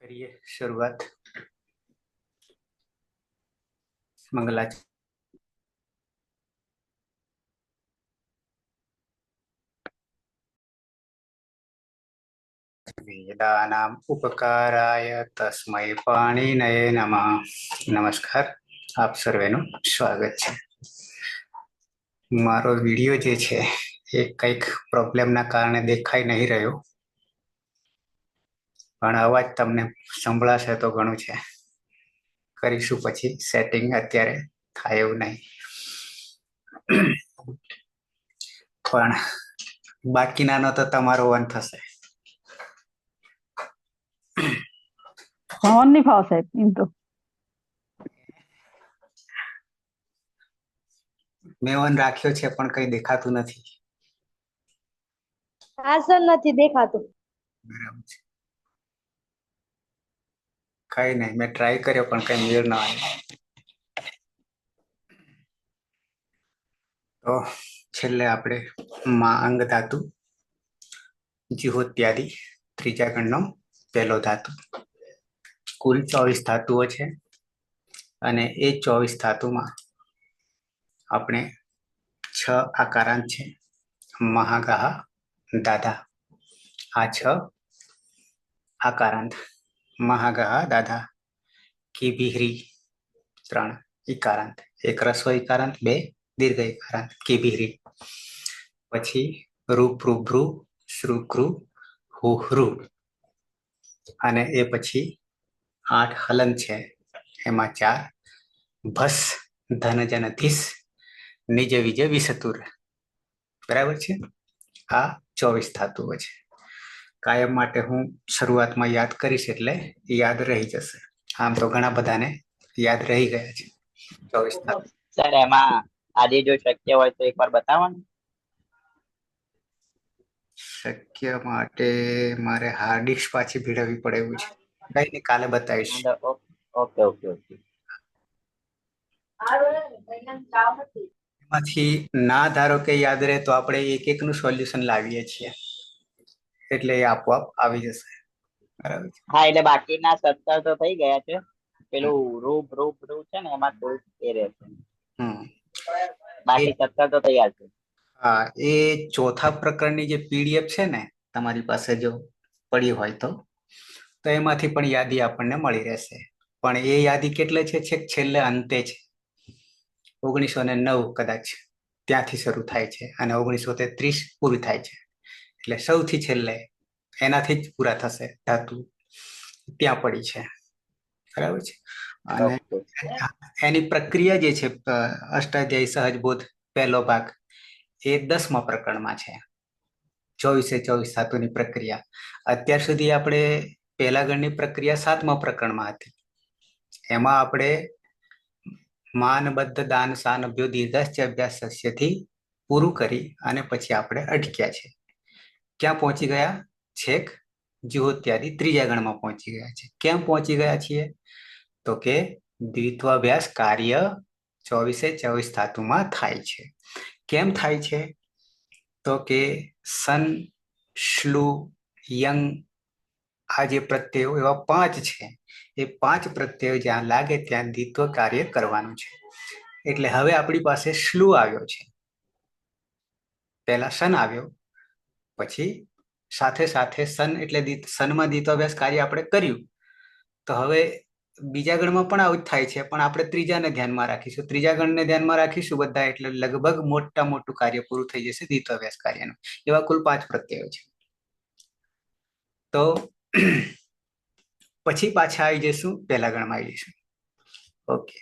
કરીએ શરૂઆત. મંગલાચરણ. વેદાનામ ઉપકારાય તસ્મૈ પાણીનયે નમઃ. નમસ્કાર, આપ સર્વેનું સ્વાગત છે. મારો વિડીયો જે છે એ કંઈક પ્રોબ્લેમના કારણે દેખાઈ નહીં રહ્યો, પણ અવાજ તમને સંભળાશે તો ઘણું છે. કરીશું પછી સેટિંગ, અત્યારે થાય એવું નહીં. પણ બાકીનાનો તો તમારો વન થશે. ઓન નહીં ફાવ સાહેબ એમ તો. મેં વન રાખ્યો છે પણ કઈ દેખાતું નથી. હા સર, નથી દેખાતું. બરાબર છે, કઈ નહીં. મેં ટ્રાય કર્યો પણ કઈ મેળ ન આવ્યો. તો છેલ્લે આપણે અંગ ધાતુ જીહોત્યાદિ ત્રીજા ગણનો પહેલો ધાતુ. કુલ 24 ધાતુઓ છે અને એ 24 ધાતુમાં આપણે 6 આકારાંત છે. મહાગાહ, દાદા, આ 6 આકારાંત. મહાગાહ, દાદા. કિબિહરી 3 ઈકારાંત, 1 રસ્વ ઈકારાંત, 2 દીર્ઘ ઈકારાંત. કિબિહરી. પછી રૂ શ્રુકૃ હુહૃ, અને એ પછી 8 હલન છે. એમાં 4 ભસ, ધન જન ધીસ, નિજ વિજય વિસતુર. બરાબર છે. આ 24 ધાતુઓ છે. કાયમ માટે હું શરૂઆતમાં યાદ કરીશ એટલે યાદ રહી જશે. આમ તો ઘણા બધાને યાદ રહી ગયા છે 24 ધાતુ. સર એમાં આજે જો શક્ય હોય તો એકવાર બતાવવાનું. શક્ય માટે મારે હાર્ડ ડિસ્ક પાછી ભેળવવી પડે એવું છે. કઈ નહીં, કાલે બતાવીશ. Okay okay okay. એમાંથી ના ધારો કે યાદ રહે તો આપણે એક એકનું સોલ્યુશન લાવીએ છીએ, એટલે એ આપોઆપ આવી જશે. બરાબર છે. હા, એટલે બાકીના 17 તો થઈ ગયા છે. પેલું રૂપ છે ને, એમાં થોડું એ રહેશે. બાકી 17 તો તૈયાર છે. હા, એ ચોથા પ્રકરણની જે પીડીએફ છે ને, તમારી પાસે જો પડી હોય તો એમાંથી પણ યાદી આપણને મળી રહેશે. પણ એ યાદી કેટલે છે? છેક છેલ્લે અંતે છે. 1909 કદાચ ત્યાંથી શરૂ થાય છે અને 1933 પૂરી થાય છે. એટલે સૌથી છેલ્લે એનાથી જ પૂરા થશે ધાતુ, ત્યાં પડી છે. બરાબર છે. અને એની પ્રક્રિયા જે છે, અષ્ટાધ્યાયી સહજબોધ પહેલો ભાગ, એ 10મા પ્રકરણમાં છે. 24 ધાતુની પ્રક્રિયા. અત્યાર સુધી આપણે પહેલા ગણની પ્રક્રિયા 7મા પ્રકરણમાં હતી. એમાં આપણે માનબદ્ધ દાન સાન અભ્યો દીર્ઘાશ્ચ અભ્યાસથી પૂરું કરી અને પછી આપણે અટક્યા છે. ક્યાં પહોંચી ગયા? છેક જીહોત્યાદિ ત્રીજા ગણમાં પહોંચી ગયા છે. કેમ પહોંચી ગયા છીએ? તો કે દ્વિત્વાભ્યાસ કાર્ય 24 ધાતુમાં થાય છે. કેમ થાય છે? તો કે સન, શ્લુ, યંગ, આ જે પ્રત્યયો એવા 5 છે. એ 5 પ્રત્યયો જ્યાં લાગે ત્યાં દ્વિત્વ કાર્ય કરવાનું છે. એટલે હવે આપણી પાસે શ્લુ આવ્યો છે, પહેલા સન આવ્યો, પછી સાથે સાથે સન એટલે સનમાં દ્વિત્વાભ્યાસ કાર્ય આપણે કર્યું. તો હવે બીજા ગણમાં પણ આવું જ થાય છે, પણ આપણે ત્રીજાને ધ્યાનમાં રાખીશું. ત્રીજા ગણને ધ્યાનમાં રાખીશું બધા, એટલે લગભગ મોટું કાર્ય પૂરું થઈ જશે દ્વિત્વાભ્યાસ કાર્યનું. એવા કુલ 5 પ્રત્યયો છે. તો પછી પાછા આવી જઈશું, પહેલા ગણમાં આવી જઈશું. ઓકે,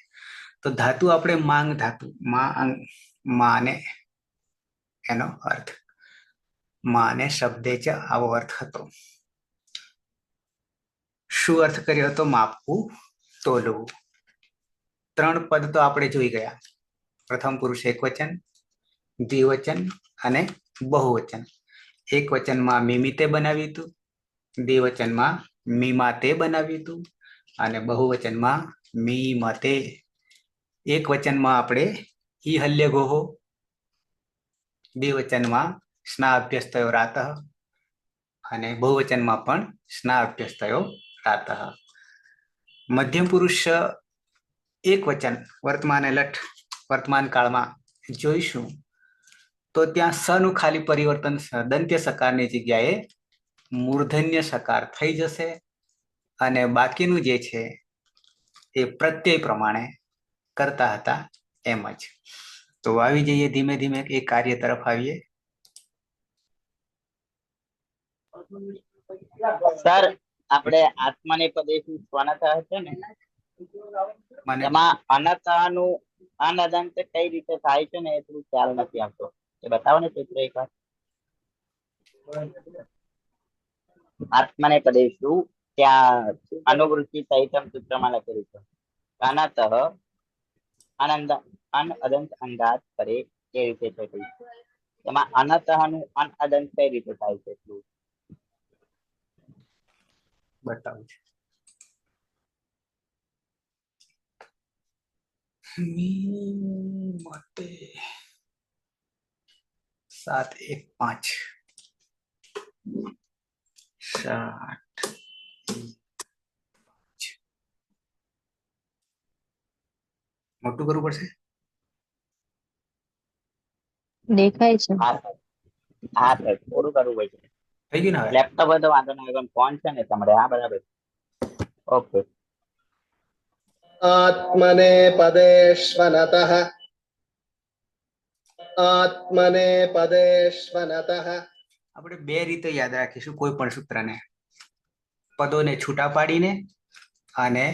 તો ધાતુ આપણે માંગ ધાતુ, માને એનો અર્થ, માને શબ્દે ચ આવો અર્થ હતો. શું અર્થ કર્યો હતો? માપવું, તોલવું. 3 પદ તો આપણે જોઈ ગયા. પ્રથમ પુરુષ એકવચન, દ્વિવચન અને બહુવચન. એકવચનમાં મિમિતે બનાવ્યું હતું, દ્વિવચનમાં મીમાતે બનાવ્યું હતું અને બહુવચનમાં મીમતે. એક વચનમાં આપણે ઈ હલ્ય ગોહો, દ્વિવચનમાં સ્ના અભ્યસ્તયો રાતઃ અને બહુવચનમાં પણ સ્ના અભ્યસ્તયો પ્રાતઃ. મધ્યમ પુરુષ એક વચન વર્તમાન લઠ વર્તમાન કાળમાં જોઈશું તો ત્યાં સ નું ખાલી પરિવર્તન દંત્ય સકારની જગ્યાએ મૂર્ધન્ય સકાર થઈ જશે અને બાકીનું જે છે એ પ્રત્યય પ્રમાણે કરતા હતા એમ જ. તો આવી જઈએ ધીમે ધીમે એ કાર્ય તરફ આવીએ. સર આપણે આત્માને પદેશી સ્વનતઃ છે ને, મને એમાં અનતાનું અનદંત કઈ રીતે થાય છે ને એ થોડું ખ્યાલ નથી આવતો. એ બતાવો ને ચિત્ર એક વાર. આત્માને પદેશુ ત્યાં અનુવૃત્તિ સહિતમ સૂત્રમાં લખેલું છે. અનતઃ આનંદ અનઅદંત અંગાત કરે એ રીતે છે કઈ. એમાં અનતઃ નું અનઅદંત કઈ રીતે થાય છે એટલું બતાવું છું. 715 મોટું કરવું પડશે. દેખાય છે. હા સર, હા સર થોડું કરવું હોય છે. થઈ ગયું ને હવે? લેપટોપ હોય તો વાંધો ના આવે, ફોન છે ને તમારે. હા બરાબર, ઓકે. आत्मने पदेष्वनतः आत्मने पदेष्वनतः. આપણે બે રીતે યાદ રાખીશું કોઈ પણ સૂત્રને, પદોને છૂટા પાડીને અને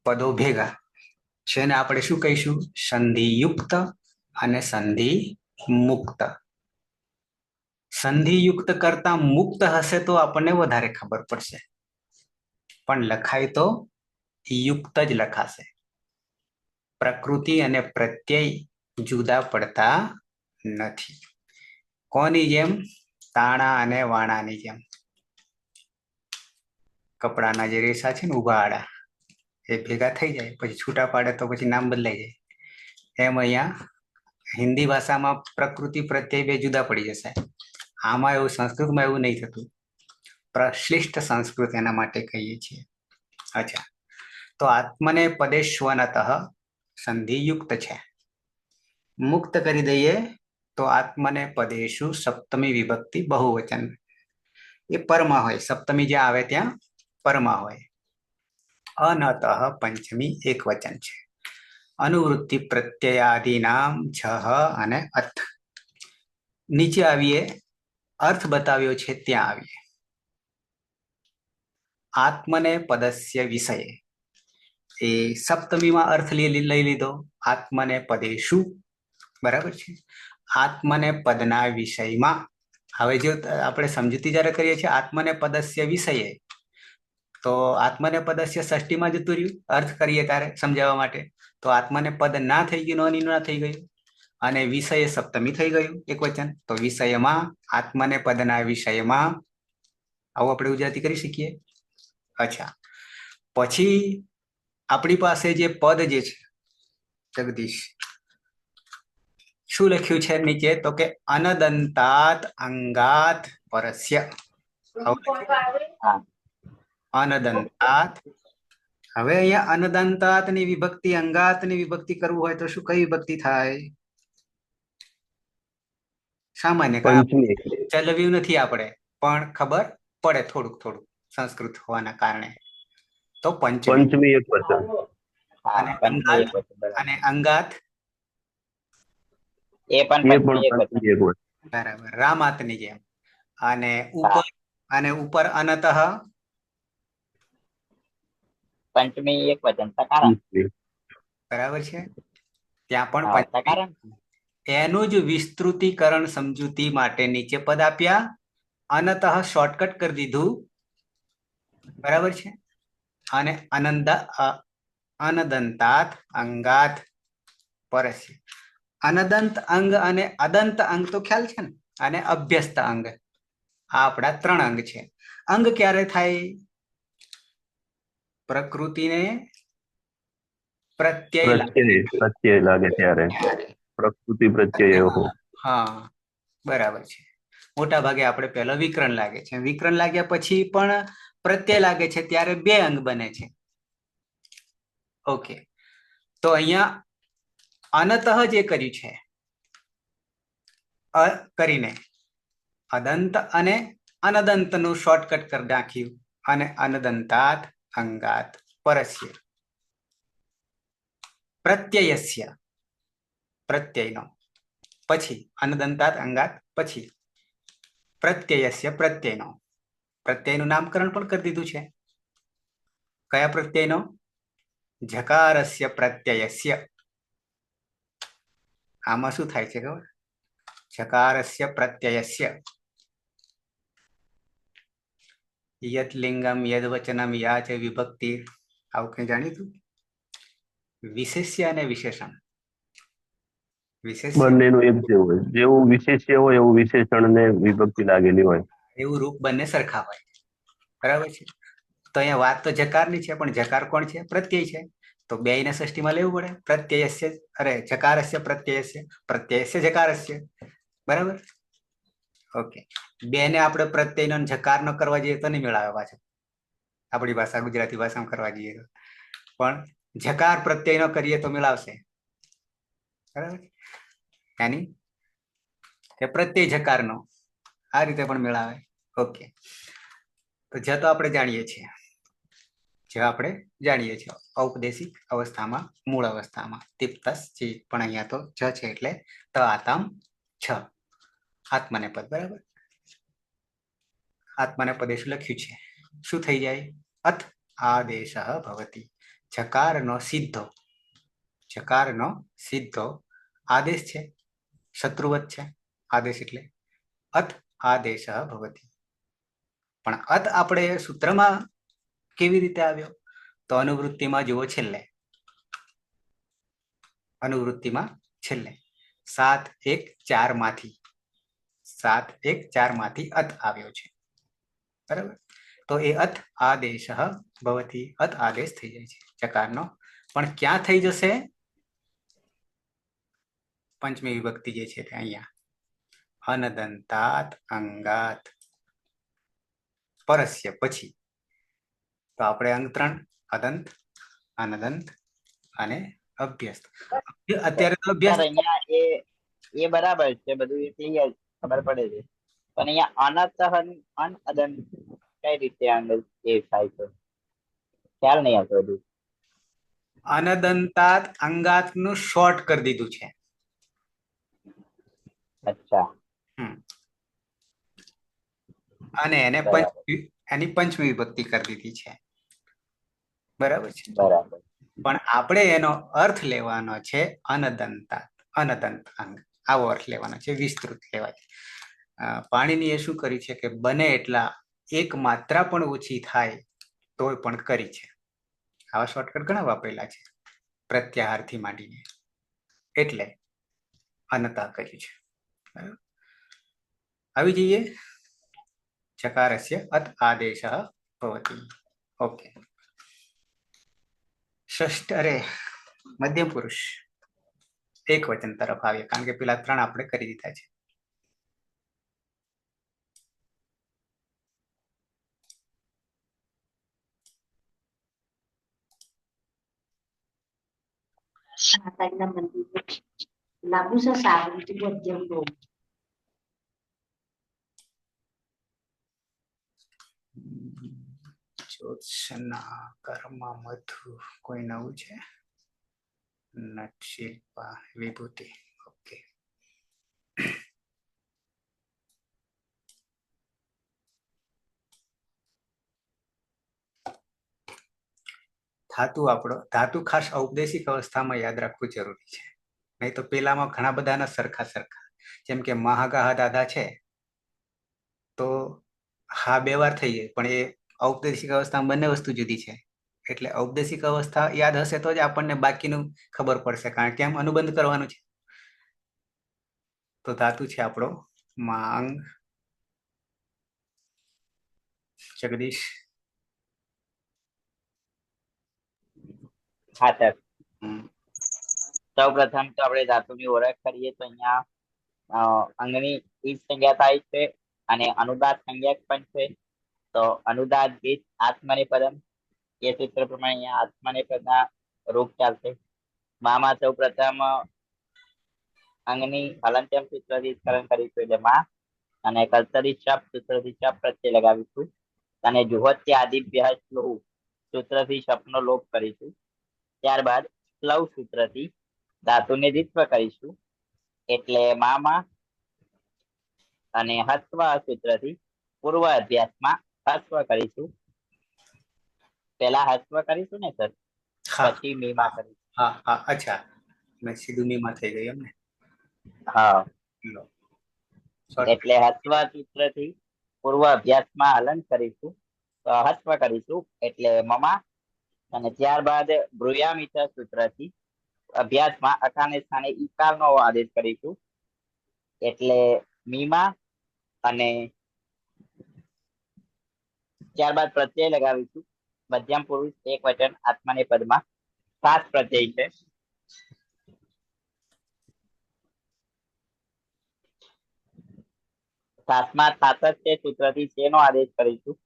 પદો ભેગા છે ને આપણે શું કહીશું? સંધિયુક્ત અને સંધિ મુક્ત. સંધિયુક્ત કરતા મુક્ત હશે તો આપણને વધારે ખબર પડશે, પણ લખાય તો યુક્ત જ લખાશે. પ્રકૃતિ અને પ્રત્યય જુદા પડતા નથી. કોની જેમ? તાણા અને વાણાની જેમ. કપડાના જે રેસા છે ને ઉભા આડા, એ ભેગા થઈ જાય પછી છૂટા પાડે તો પછી નામ બદલાઈ જાય. એમ અહીંયા હિન્દી ભાષામાં પ્રકૃતિ પ્રત્યય બે જુદા પડી જશે. આમાં એવું, સંસ્કૃતમાં એવું નહીં થતું. પ્રશ્લિષ્ટ સંસ્કૃત એના માટે કહીએ છીએ. અચ્છા, તો આત્મને પદેશ્વનતઃ સંધિયુક્ત છે. મુક્ત કરી દઈએ તો આત્મને પદેશુ સપ્તમી વિભક્તિ બહુવચન, એ પરમાં હોય. સપ્તમી જ્યાં આવે ત્યાં પરમાં હોય. અનતઃ પંચમી એક વચન છે. અનુવૃત્તિ પ્રત્યયાદિનામ છ અને અર્થ. નીચે આવીએ, અર્થ બતાવ્યો છે ત્યાં આવીએ. આત્મને પદસ્ય વિષય, એ સપ્તમીમાં અર્થ લઈ લીધો. આત્મને પદેશુ, બરાબર છે. આત્મને પદના વિષયમાં. હવે જો આપણે સમજૂતી જયારે કરીએ છીએ આત્મને પદસ્ય વિષય, તો આત્મને પદસ્ય ષષ્ઠીમાં જતું રહ્યું. અર્થ કરીએ ત્યારે સમજાવવા માટે તો આત્મને પદ ના થઈ ગયું, નોની ના થઈ ગયું, અને વિષય સપ્તમી થઈ ગયું એક વચન. તો વિષયમાં, આત્મને પદના વિષયમાં, આવું આપણે ગુજરાતી કરી શકીએ. અચ્છા, પછી આપણી પાસે જે પદ જે છે, જગદીશ શું લખ્યું છે નીચે? તો કે અનદંતાત અંગાત પરસ્ય. અનદંતાત. હવે અહીંયા અનદંતાત ની વિભક્તિ, અંગાત ની વિભક્તિ કરવું હોય તો શું, કઈ વિભક્તિ થાય? સામાન્ય ચલાવ્યું નથી આપણે, પણ ખબર પડે થોડુંક થોડુંક સંસ્કૃત હોવાના કારણે. તો પંચમી એક વચન. અને પંચમી એક અંગાત, વચન, બરાબર. અને અંગાત એ પણ પંચમી એક વચન, બરાબર, રામાતની જેમ. અને ઉપર, અને ઉપર અનતઃ પંચમી એક વચન, તકારાંત. બરાબર છે. ત્યાં પણ હા, પંચમી. તકારાંત. એનું જ વિસ્તૃતીકરણ સમજૂતી માટે નીચે પદ આપ્યા. અનતઃ શોર્ટકટ કરી દીધું, બરાબર છે. અને અનદંતાત અંગાત પરસ્ય. અનદંત અંગ અને અદંત અંગ તો ખ્યાલ છે ને, અને અભ્યસ્ત અંગ, આ આપણા 3 અંગ છે. અંગ ક્યારે થાય? પ્રકૃતિને પ્રત્યય લાગે ત્યારે. પ્રકૃતિ પ્રત્યય. હા, બરાબર છે. મોટા ભાગે આપણે પહેલા વિકરણ લાગે છે. વિકરણ લાગ્યા પછી પણ પ્રત્યય લાગે છે ત્યારે બે અંગ બને છે. ઓકે, તો અહીંયા અનતઃ જે કર્યું છે કરીને અદંત અને અનદંત નું શોર્ટકટ કરી નાખ્યું અને અનદંતાત અંગાત પરસ્ય પ્રત્યયસ્ય પ્રત્યયનો પછી અનદંતાત અંગાત પછી પ્રત્યયસ્ય પ્રત્યયનો પ્રત્યયનું નામકરણ પણ કરી દીધું છે. કયા પ્રત્યયનો? જકારસ્ય પ્રત્યયસ્ય. આમાં શું થાય છે ખબર? જકારસ્ય પ્રત્યયસ્ય યત લિંગમ યદ વચનમ યા છે વિભક્તિ. આવું કઈ જાણીતું? વિશેષ્ય અને વિશેષણ. વિશેષ્ય બંનેનું એક જેવું હોય, જેવું વિશેષ્ય હોય એવું વિશેષણ ને વિભક્તિ લાગેલી હોય. એવું રૂપ બંને સરખા હોય. બરાબર છે. તો અહીંયા વાત તો જકારની છે, પણ જકાર કોણ છે? પ્રત્યય છે. તો બે ને ષષ્ઠીમાં લેવું પડે. પ્રત્યયસ્ય અરે જકારસ્ય પ્રત્યયસ્ય પ્રત્યયસ્ય જકારસ્ય. બરાબર. ઓકે, બે ને આપણે પ્રત્યયનો જકાર ન કરવા જઈએ તો નહીં મેળાવે પાછો. આપણી ભાષા ગુજરાતી ભાષામાં કરવા જઈએ તો પણ જકાર પ્રત્યય ન કરીએ તો મેળાવશે. બરાબર. यानी કે પ્રત્યય જકારનો આ રીતે પણ મેળાવે. ઓકે, તો જ તો આપણે જાણીએ છીએ, ઔપદેશિક અવસ્થામાં, મૂળ અવસ્થામાં તિપ્તસ છે, પણ અહીંયા તો જ છે એટલે ત આતામ છ આત્મનેપદ. બરાબર. આત્મનેપદ શું લખ્યું છે? શું થઈ જાય? અથ આદેશ ભવતી. જકારનો સીધો, જકારનો સીધો આદેશ છે, શત્રુવત છે. આદેશ એટલે અથ આદેશ ભવતી. પણ અત આપણે સૂત્રમાં કેવી રીતે આવ્યો? તો અનુવૃત્તિમાં જુઓ, છેલ્લે અનુવૃત્તિમાં છેલ્લે 7-1-4 માંથી 7-1-4 માંથી અત આવ્યો છે. બરાબર. તો એ અત આદેશ ભવતી, અત આદેશ થઈ જાય છે જકારનો. પણ ક્યાં થઈ જશે? પંચમી વિભક્તિ જે છે તે અહીંયા અનદંતાત અંગાત પરસ્ય પછી. તો આપણે અંગ 3 અદંત, અનદંત અને અભ્યસ્ત. અત્યારે તો અભ્યાસ અહીંયા એ બરાબર છે, બધું ક્લિયર ખબર પડે છે. પણ અહીંયા અનત અદંત કઈ રીતે આંગળ એ થાય છે ખ્યાલ નહીં આવતો. બધું અનદંતાત અંગાત નું શોર્ટ કરી દીધું છે. અચ્છા. અને એને બરાબર. એની પંચમી વિભક્તિ કરી દીધી છે. બરાબર છે. બરાબર. પણ આપણે એનો અર્થ લેવાનો છે અનદંતાત, અનદંત અંગ. આવો અર્થ લેવાનો છે, વિસ્તૃત લેવાય. પાણીની એ શું કરી છે કે બને એટલા એક માત્રા પણ ઓછી થાય તોય પણ કરી છે. આવા શોર્ટકટ ઘણા વાપરેલા છે પ્રત્યાહારથી માંડીને, એટલે અનતા કર્યું છે. આવી જઈએ ચકારસ્ય અત આદેશ ભવતી. ઓકે, ષષ્ઠ અરે મધ્યમ પુરુષ એક વચન તરફ આવીએ, કારણ કે પેલા 3 આપણે કરી દીધા છે. માતાજીના મંદિર લાંબુ છે, સારું મધ્યમ બહુ. જ્યોત્સના કર્મ મધુ કોઈ નવું છે? નટશિલ્પા વિભૂતિ. ઓકે, ધાતુ ખાસ ઔપદેશિક અવસ્થામાં યાદ રાખવું જરૂરી છે. નહીં તો પેલામાં ઘણા બધાના સરખા સરખા, જેમ કે મહાગાહ દાદા છે તો હા 2 વાર થઈ જાય, પણ એ ઔપદેશિક અવસ્થામાં બંને વસ્તુ જુદી છે. એટલે ઔપદેશિક અવસ્થા યાદ હશે તો જ આપણને બાકીનું ખબર પડશે, કારણ કે આમ અનુબંધ કરવાનું છે. તો ધાતુ છે આપણો માંગ. જગદીશ. હા સર. સૌ પ્રથમ તો આપણે ધાતુની ઓળખ કરીએ તો અહીંયા અંગની ઈજ સંજ્ઞા થાય છે અને અનુદાત સંજ્ઞક પણ છે. તો અનુદાત ગીત આત્મનેપદમ એ સૂત્ર પ્રમાણે અહીંયા આત્મનેપદના રૂપ ચાલશે. મામાં સૌ પ્રથમ અંગની હલંત્યમ સૂત્રથી સ્ખલન કરીશું એટલે માં, અને કર્તરી શપ સૂત્રથી શપ પ્રત્યય લગાવીશું, અને જુહોત્ય આદિભ્ય શ્લુ સૂત્રથી શપનો લોપ કરીશું. ત્યારબાદ સ્લવ સૂત્રથી ધાતુને દ્વિત્વ કરીશું એટલે મામાં, અને હસ્વ સૂત્રથી પૂર્વ અભ્યાસમાં હસ્વ કરીશું. પેલા હસ્વ કરીશું ને સર, હા પછી મીમાં કરીશું. હા હા, અચ્છા, મેં સીધું મીમાં થઈ ગઈ એમ ને. હા, લો, sorry. એટલે હસ્વ સૂત્રથી પૂર્વ અભ્યાસમાં હલન કરીશું, તો હસ્વ કરીશું એટલે મમા, અને ત્યારબાદ બ્રુયામિત સૂત્રથી અભ્યાસમાં અકાને સ્થાને ઈકારનો આદેશ કરીશું એટલે મીમા, અને ત્યારબાદ પ્રત્યય લગાવીશું. મધ્યમ પુરુષ એક વચન આત્માને પદમાં સાત પ્રત્યય છે. સાતમા સાતત્ય સૂત્રથી તેનો આદેશ કરીશું,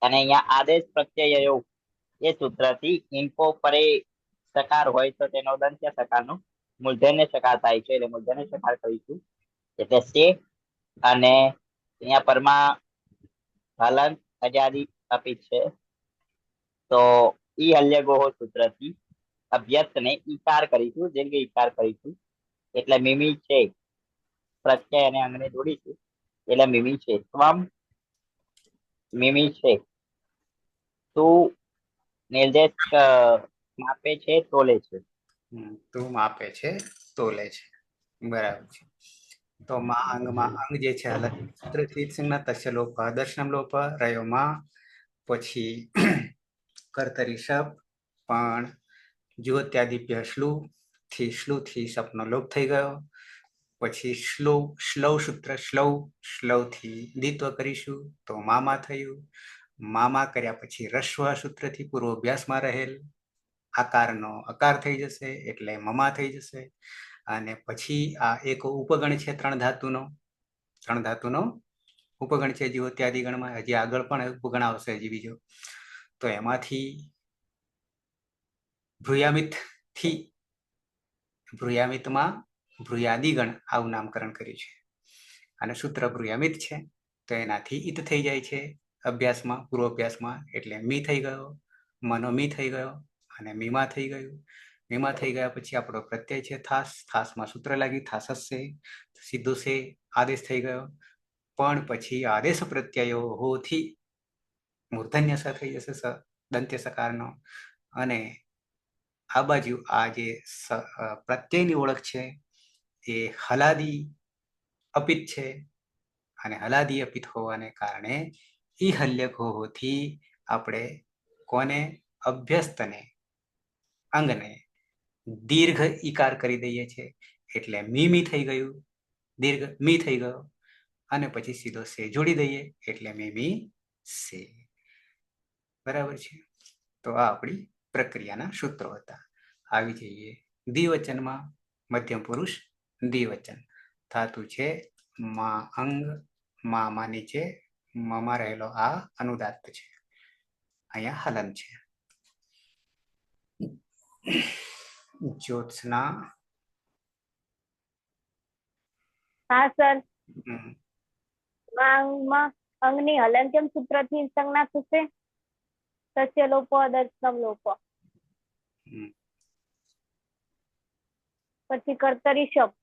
અને અહીંયા આદેશ પ્રત્યયો એ સૂત્રથી ઇન્ફો પરે સકાર હોય તો તેનો દંત્ય સકારનો મૂર્ધન્ય સકાર થાય છે એટલે મૂર્ધન્ય સકાર કરીશું એટલે તે, અને અહીંયા પરમાં હલન અજાદી અપિત છે તો ઈ હલ્યગોહો સૂત્રથી અભ્યસ્તને ઈકાર કરીશું, જેમ કે ઈકાર કરીશું એટલે મિમી છે, પ્રત્યય અને અંગને જોડીશું એટલે મિમી છે. સ્વમ મિમી છે, તું નિર્દેશ માપે છે, તોલે છે. તું માપે છે, તોલે છે, બરાબર છે. તો માં અંગમાં અંગ જે છે સૂત્રથી સંજ્ઞા તસ્ય લોપ દર્શનમ લોપ રહ્યો માં, પછી કર્તરી શપ, પણ જ્યોત્યાદિપ્ય શ્લુ થી શપનો લોપ થઈ ગયો. પછી શ્લવ સૂત્ર શ્લવ થી દ્વિત્વ કરીશું તો મામા થયું. મામા કર્યા પછી રસ્વ સૂત્રથી પૂર્વ અભ્યાસમાં રહેલ આકારનો અકાર થઈ જશે એટલે મમા થઈ જશે. અને પછી આ એક ઉપગણ છે ત્રણ ધાતુનો ઉપગણ છે જ્યોત્યાદિ ગણમાં. હજી આગળ પણ ઉપગણ આવશે હજી બીજો. તો એમાંથી ભૃયામિતમાં ભૃયાદિગણ આવું નામકરણ કર્યું છે, અને સૂત્ર ભૃયામિત છે તો એનાથી ઈત થઈ જાય છે અભ્યાસમાં, પૂર્વ અભ્યાસમાં, એટલે મી થઈ ગયો, મનો મી થઈ ગયો, અને મીમા થઈ ગયું. મીમા થઈ ગયા પછી આપણો પ્રત્યય છે થાસમાં સૂત્ર લાગી થાસસ્સે, સીધો સે આદેશ થઈ ગયો. પણ પછી આદેશ પ્રત્યયો હોથી મૂર્ધન્ય સ થઈ જશે દંત્ય સકારનો, અને આ બાજુ આ જે પ્રત્યયની ઓળખ છે એ હલાદી અપિત છે, અને હલાદી અપિત હોવાને કારણે ઈ હલ્યક હોવાથી આપણે કોને અભ્યસ્તને અંગને દીર્ઘ ઈકાર કરી દઈએ છીએ એટલે મી થઈ ગયું, દીર્ઘ મી થઈ ગયો, અને પછી સીધો સે જોડી દઈએ એટલે મી સે. બરાબર છે. તો આ આપણી પ્રક્રિયાના સૂત્રો હતા. આવી જઈએ દ્વિવચનમાં. મધ્યમ પુરુષ દ્વિવચન ધાતુ છે માં અંગ, માં નીચે મમાં રહેલો આ અનુદાત્ત છે, અહીંયા હલન છે. જ્યોત્સના. હા સર, હમ, માંગમાં અંગની હલનચમ સૂત્રથી સંજ્ઞા થશે, તસ્ય લોપો દર્શનમ લોપો. હમ, પછી કર્તરી શબ્દ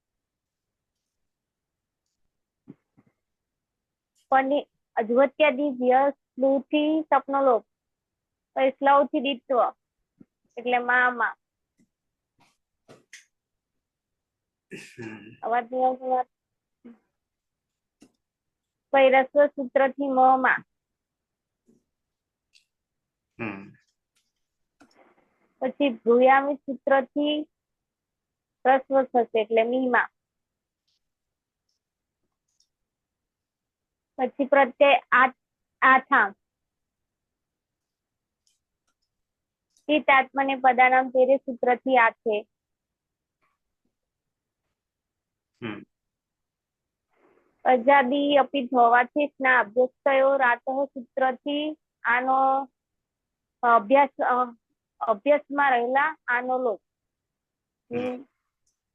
પણ અજવત્યાદિ વ્યસ્લુથી સપનો લોપ, પછી સ્લવથી દિત્વ એટલે માં. અવાજ પછી રસ્વ સૂત્રથી માં, પછી ભ્રુયામી સૂત્રથી રસ્વ થશે એટલે મીમાં. પછી પ્રત્યય આથામ આત્મને પદાનામ તેરે સૂત્રથી આથે. અજાદી અપિત હોવાથી સ્ના અભ્યસ્તયો રાતઃ સૂત્રથી આનો અભ્યાસમાં રહેલા આનો લોપ.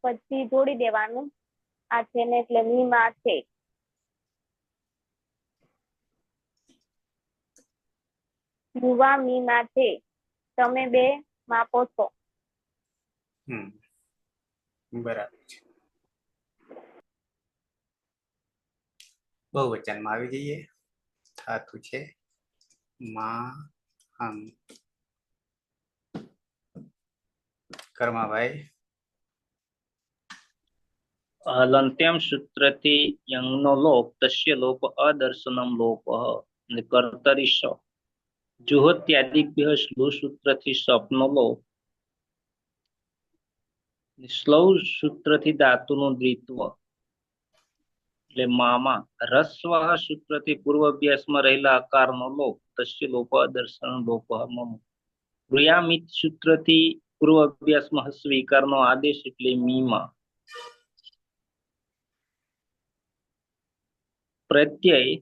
પછી જોડી દેવાનું આ છે ને એટલે મીમાં છે. યુવા મીમાં છે. તમે બે માપો છો. બરાબર છે. બહુવચનમાં આવી જઈએ. થાતું છે માં હમ. કર્માભાઈ. હલંત્યમ સૂત્રથી યંગનો લોપ તસ્ય લોપ અદર્શનમ લોપ અને કર્તરી સ જુહોત્યાદિભ્ય શ્લુ સૂત્રથી સ્વપ્નો લોપ સ્લૌ સૂત્રથી ધાતુનું દ્વિત્વ એટલે મામા રસ્વ સૂત્રથી પૂર્વ અભ્યાસમાં રહેલા આકારનો લોપ તસ્ય લોપ અદર્શન લોપ મમ ગૃયામિત સૂત્રથી પૂર્વ અભ્યાસમાં સ્વીકારનો આદેશ એટલે મીમાં પ્રત્યય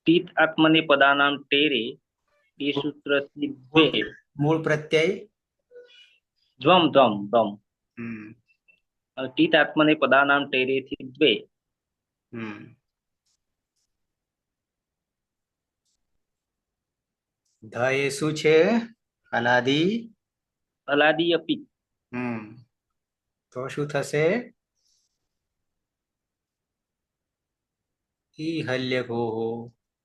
તીત આત્મને પદાનામ ટેરે એ સૂત્રથી દ્વે મૂળ પ્રત્યય ધ્વમ ધ્વમ ધ્વમ હમ તીત આત્મને પદાનામ ટેરેથી દ્વે હમ ધ એ શું છે? અલાદી. અલાદી અપિત તો શું થશે? ઈ હલ્ય ગોહો.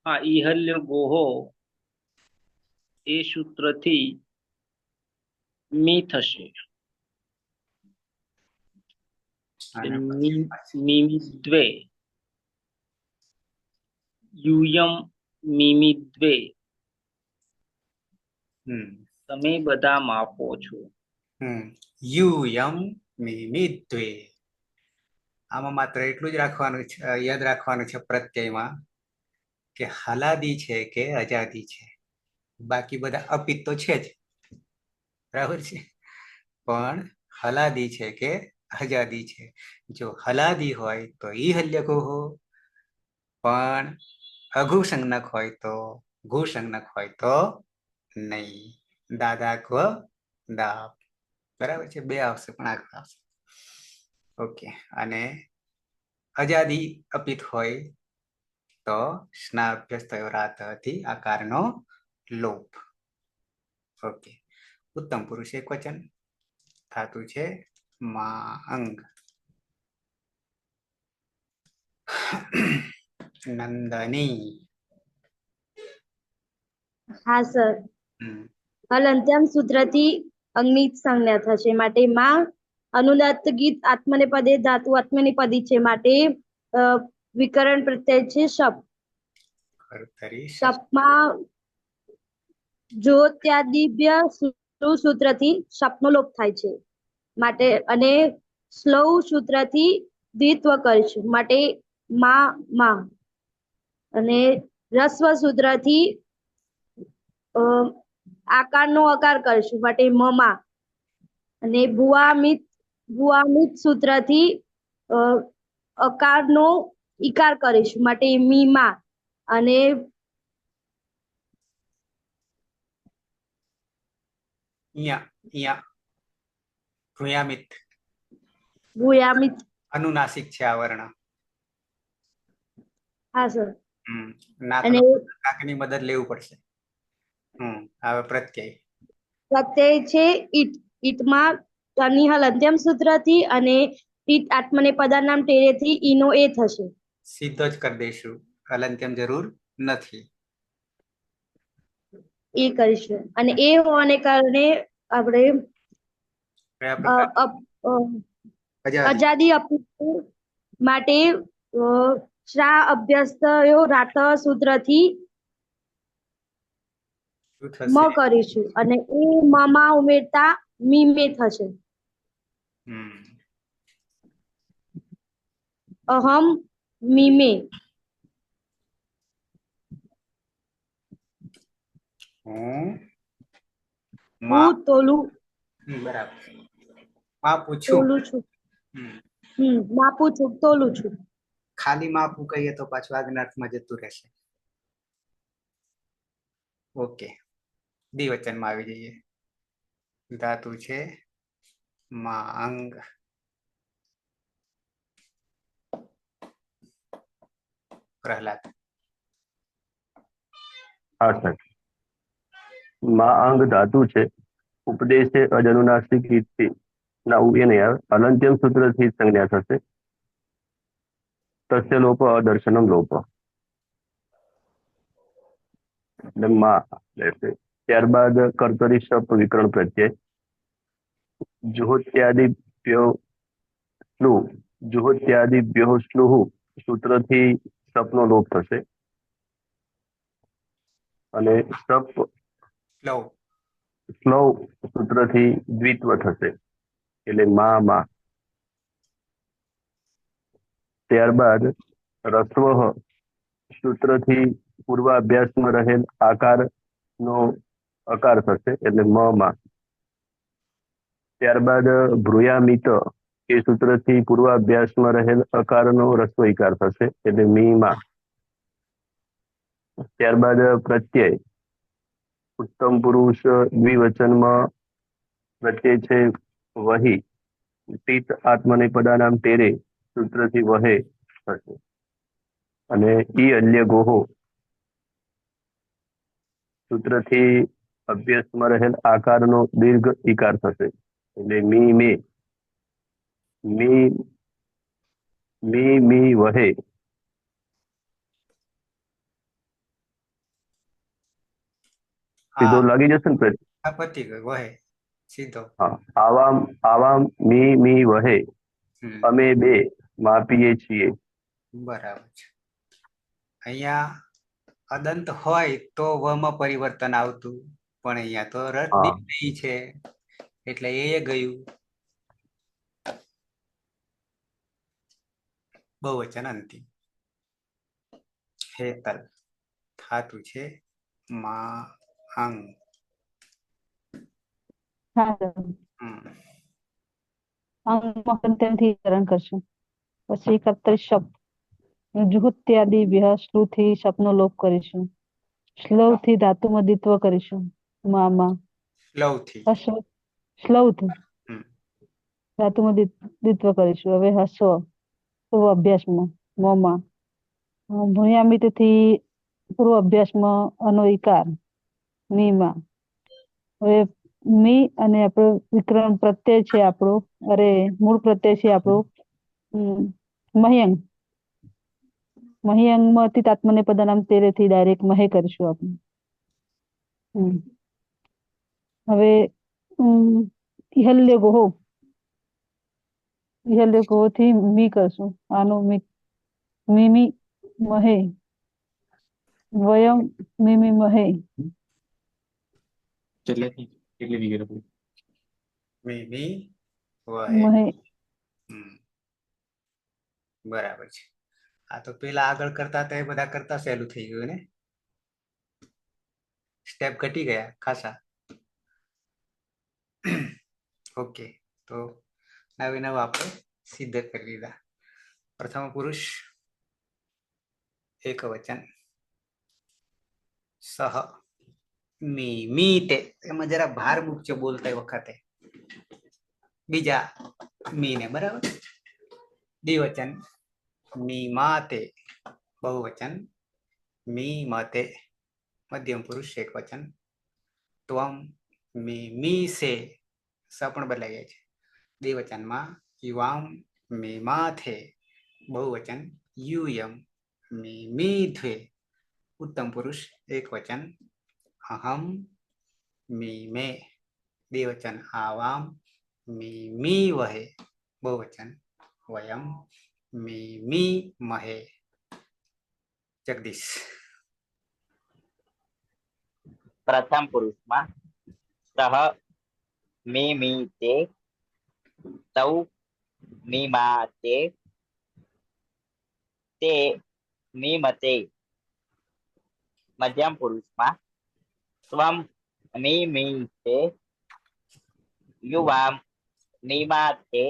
આ ઈહલ્ય ગોહો એ સૂત્રથી મી થશે. અને મીમી દ્વે યુયમ મીમી દ્વે તમે બધા માપો છો. યુ યમ મીમી દ્વે. આમાં માત્ર એટલું જ રાખવાનું છે, યાદ રાખવાનું છે પ્રત્યયમાં કે હલાદી છે કે અજાદી છે. બાકી બધા અપિત તો છે જ, બરાબર છે, પણ હલાદી છે કે અજાદી છે. જો હલાદી હોય તો ઈ હલ્ય ગોહો, પણ અઘુ સંજ્ઞક હોય તો ઘુ સંજ્ઞક હોય તો નહીં. દાદા ક્વ દાપ. બરાબર છે, બે આવશે પણ આગળ આવશે. ઓકે. અને અજાદી અપિત હોય તો સ્ના અભ્યસ્ત થયો રાતથી આકારનો લોપ. ઓકે. ઉત્તમ પુરુષ એક વચન થાતું છે માં અંગ. નંદની. હા સર. હલંત્યમ સૂત્રથી અંગની સંજ્ઞા થશે માટે માં અનુદાત્ત ગીત આત્મનેપદે ધાતુ આત્મનેપદી છે માટે વિકરણ પ્રત્યય છે શપ. શપમાં જો ત્યાદિભ્ય સૂત્રથી શપનો લોપ થાય છે માટે અને સ્લૌ સૂત્રથી દ્વિત્વ કરીશું માટે માં અને રસ્વ સૂત્રથી આકારનો અકાર કરીશું માટે મમા અને ભુવામિત સૂત્રથી અકારનો ઈકાર કરીશું માટે મીમા અને ભુયામિત અનુનાસિક છે આ વર્ણ. હા સર. અને નાકની મદદ લેવું પડશે. હવે પ્રત્યય છે ઈટ. ઈટમાં તની હલંત્યમ સૂત્રથી અને ઈટ આત્મને પદાનામ ટેરેથી ઈનો એ થશે. સીધો જ કરી દઈશું, હલંત્યમ જરૂર નથી. એ કરીશું અને એ હોવાને કારણે આપણે અજાદી અપિત માટે શ્રા અભ્યસ્તયો રાત સૂત્રથી મ કરીશું અને એ મમાં ઉમેરતા મીમે થશે. અહમ મીમે. હું તોલું. બરાબર. માપું છું. માપું છું, તોલું છું. ખાલી માં આપવું કહીએ તો પાછું આગળના અર્થમાં જતું રહેશે. ઓકે, દ્વિવચનમાં આવી જઈએ. ધાતુ છે માંગ. પ્રહલાદ. હા સર, માં અંગ ધાતુ છે. ઉપદેશે અજનુનાસિક રીતથી ના એ નહીં આવે, અનંત્યમ સૂત્રથી સંજ્ઞા થશે. તસ્ય લોપ અદર્શનમ લોપ, એટલે માં રહેશે. ત્યારબાદ કર્તરી શપ વિકરણ પ્રત્યય. જુહોત્યાદિભ્યો સ્લુ, જુહોત્યાદિભ્યો સ્લુહ સૂત્રથી શપનો લોપ થશે. અને શપ લવ. સ્લવ સૂત્રથી દ્વિત્વ થશે, એટલે માં. ત્યારબાદ રસ્વ સૂત્રથી પૂર્વાભ્યાસમાં રહેલ આકાર નો અકાર થશે, એટલે માં. ત્યારબાદ ભ્રુયામિત એ સૂત્રથી પૂર્વાભ્યાસમાં રહેલ અકારનો રસ્વ ઇકાર થશે, એટલે મીમાં. ત્યારબાદ પ્રત્યય ઉત્તમ પુરુષ દ્વિવચનમાં પ્રત્યય છે વહી. પિત આત્મનેપદાનામ તેરે સૂત્રથી વહે થશે. અને ઈ અલ્ય ગોહો સૂત્રથી અભ્યાસમાં રહેલ આકારનો દીર્ઘ ઇકાર થશે, એટલે મી મે. મી વહે. સીધો લાગી જશે ને? આ પતી ગયું, વહે સીધો. હા, આવામ મી વહે. અમે બે માપીએ છીએ. બરાબર છે. અહીંયા અદંત હોય તો વમાં પરિવર્તન આવતું, પણ અહીંયા તો રસ હા. દીર્ઘ છે એટલે એ ગયું. બહુવચન અંતિમ. હેતલ ધાતુ છે માં અંગ. હા સર, અંગથી કરણ કરશું. પછી કર્તરી શબ્દ જુહુત્યાદિ સ્લુથી શબ્દનો લોપ કરીશું. શ્લવથી ધાતુમાં દ્વિત્વ કરીશું. માં લવથી. શ્લવથી ધાતુમાં દ્વિત્વ કરીશું. હવે હસ્વ પૂર્વ અભ્યાસમાં મોમાં. ભૂયામિતથી પૂર્વ અભ્યાસમાં અનો ઇકાર મીમાં. હવે મી અને આપણો વિકરણ પ્રત્યય છે આપણો, મૂળ પ્રત્યય છે આપણું મહ્યંગ. મહ્યંગમાંથી તાત્મને પદાનામ તેરેથી ડાયરેક્ટ મહે કરીશું આપણે. હવે ઇહલ્ય ગોહો થી મી કરશું. આનું મીમી મહે. વયમ મીમી મહે. મીમી વહે. મહે. બરાબર છે. આ તો પેલા આગળ કરતા હતા એ બધા કરતા સહેલું થઈ ગયું ને, સ્ટેપ ઘટી ગયા ખાસા. ઓકે, તો નવી નવા આપણે સિદ્ધ કરી લીધા. પ્રથમ પુરુષ એક વચન સહ મી તે, એમાં જરા ભાર મૂકજો બોલતા વખતે બીજા મી ને. બરાબર. દ્વિવચન મી માતે, બહુવચન મી મતે, મધ્યમ પુરુષ એક વચન ત્વમ મી સે, સ પણ બદલાઈ જાય છે. દ્વિવચનમાં યુવામ મી માથે, બહુવચન યુયમ મી ધ્વે. ઉત્તમ પુરુષ એક વચન અહમ મી મે, દ્વિવચન આવામ મી વહે, બહુવચન વયમ મી મહે. જગદીશ. પ્રથમ પુરુષમાં સહ મી તે, તૌ મીમાતે, તે મીમતે. મધ્યમ પુરુષમાં સ્વમ મીતે, યુવામ મીમાતે,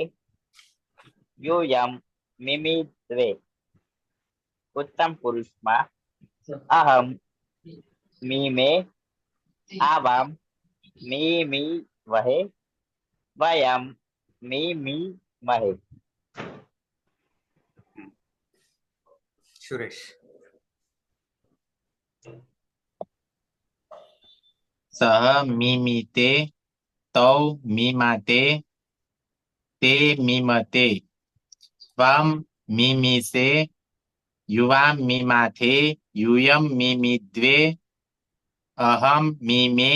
યુયમ મીમી દ્વે. ઉત્તમ પુરુષમાં અહમ મીમે આવામ મી વહે વયમ મી મહે. સુરેશ. સહ મિમિતે તૌ મીમાતે તે મીમતે ત્વમ મિમિસે યુવામ મીમાથે યુયમ મિમિદ્વે અહમ મીમે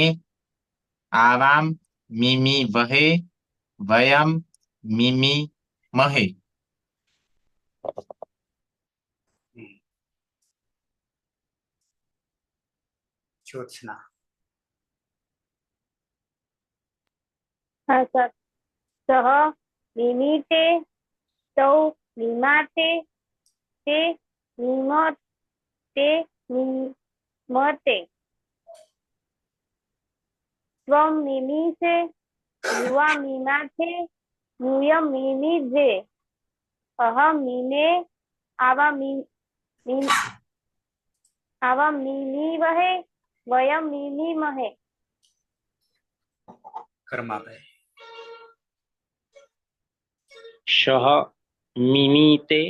આવામ મિમિ વહે વયમ મિમિ મહે. જ્યોત્સના. હા સર. સહ મિમીતે તૌ મીમાતે તે મીમતે મીમતે ત્વમ મિમીસે યુવા મીમાથે यूयम मिमिद्वे अहम मिमे आवा मिमी वहे वयम मिमी महे. કર્માભાઈ. શહ મિમીતે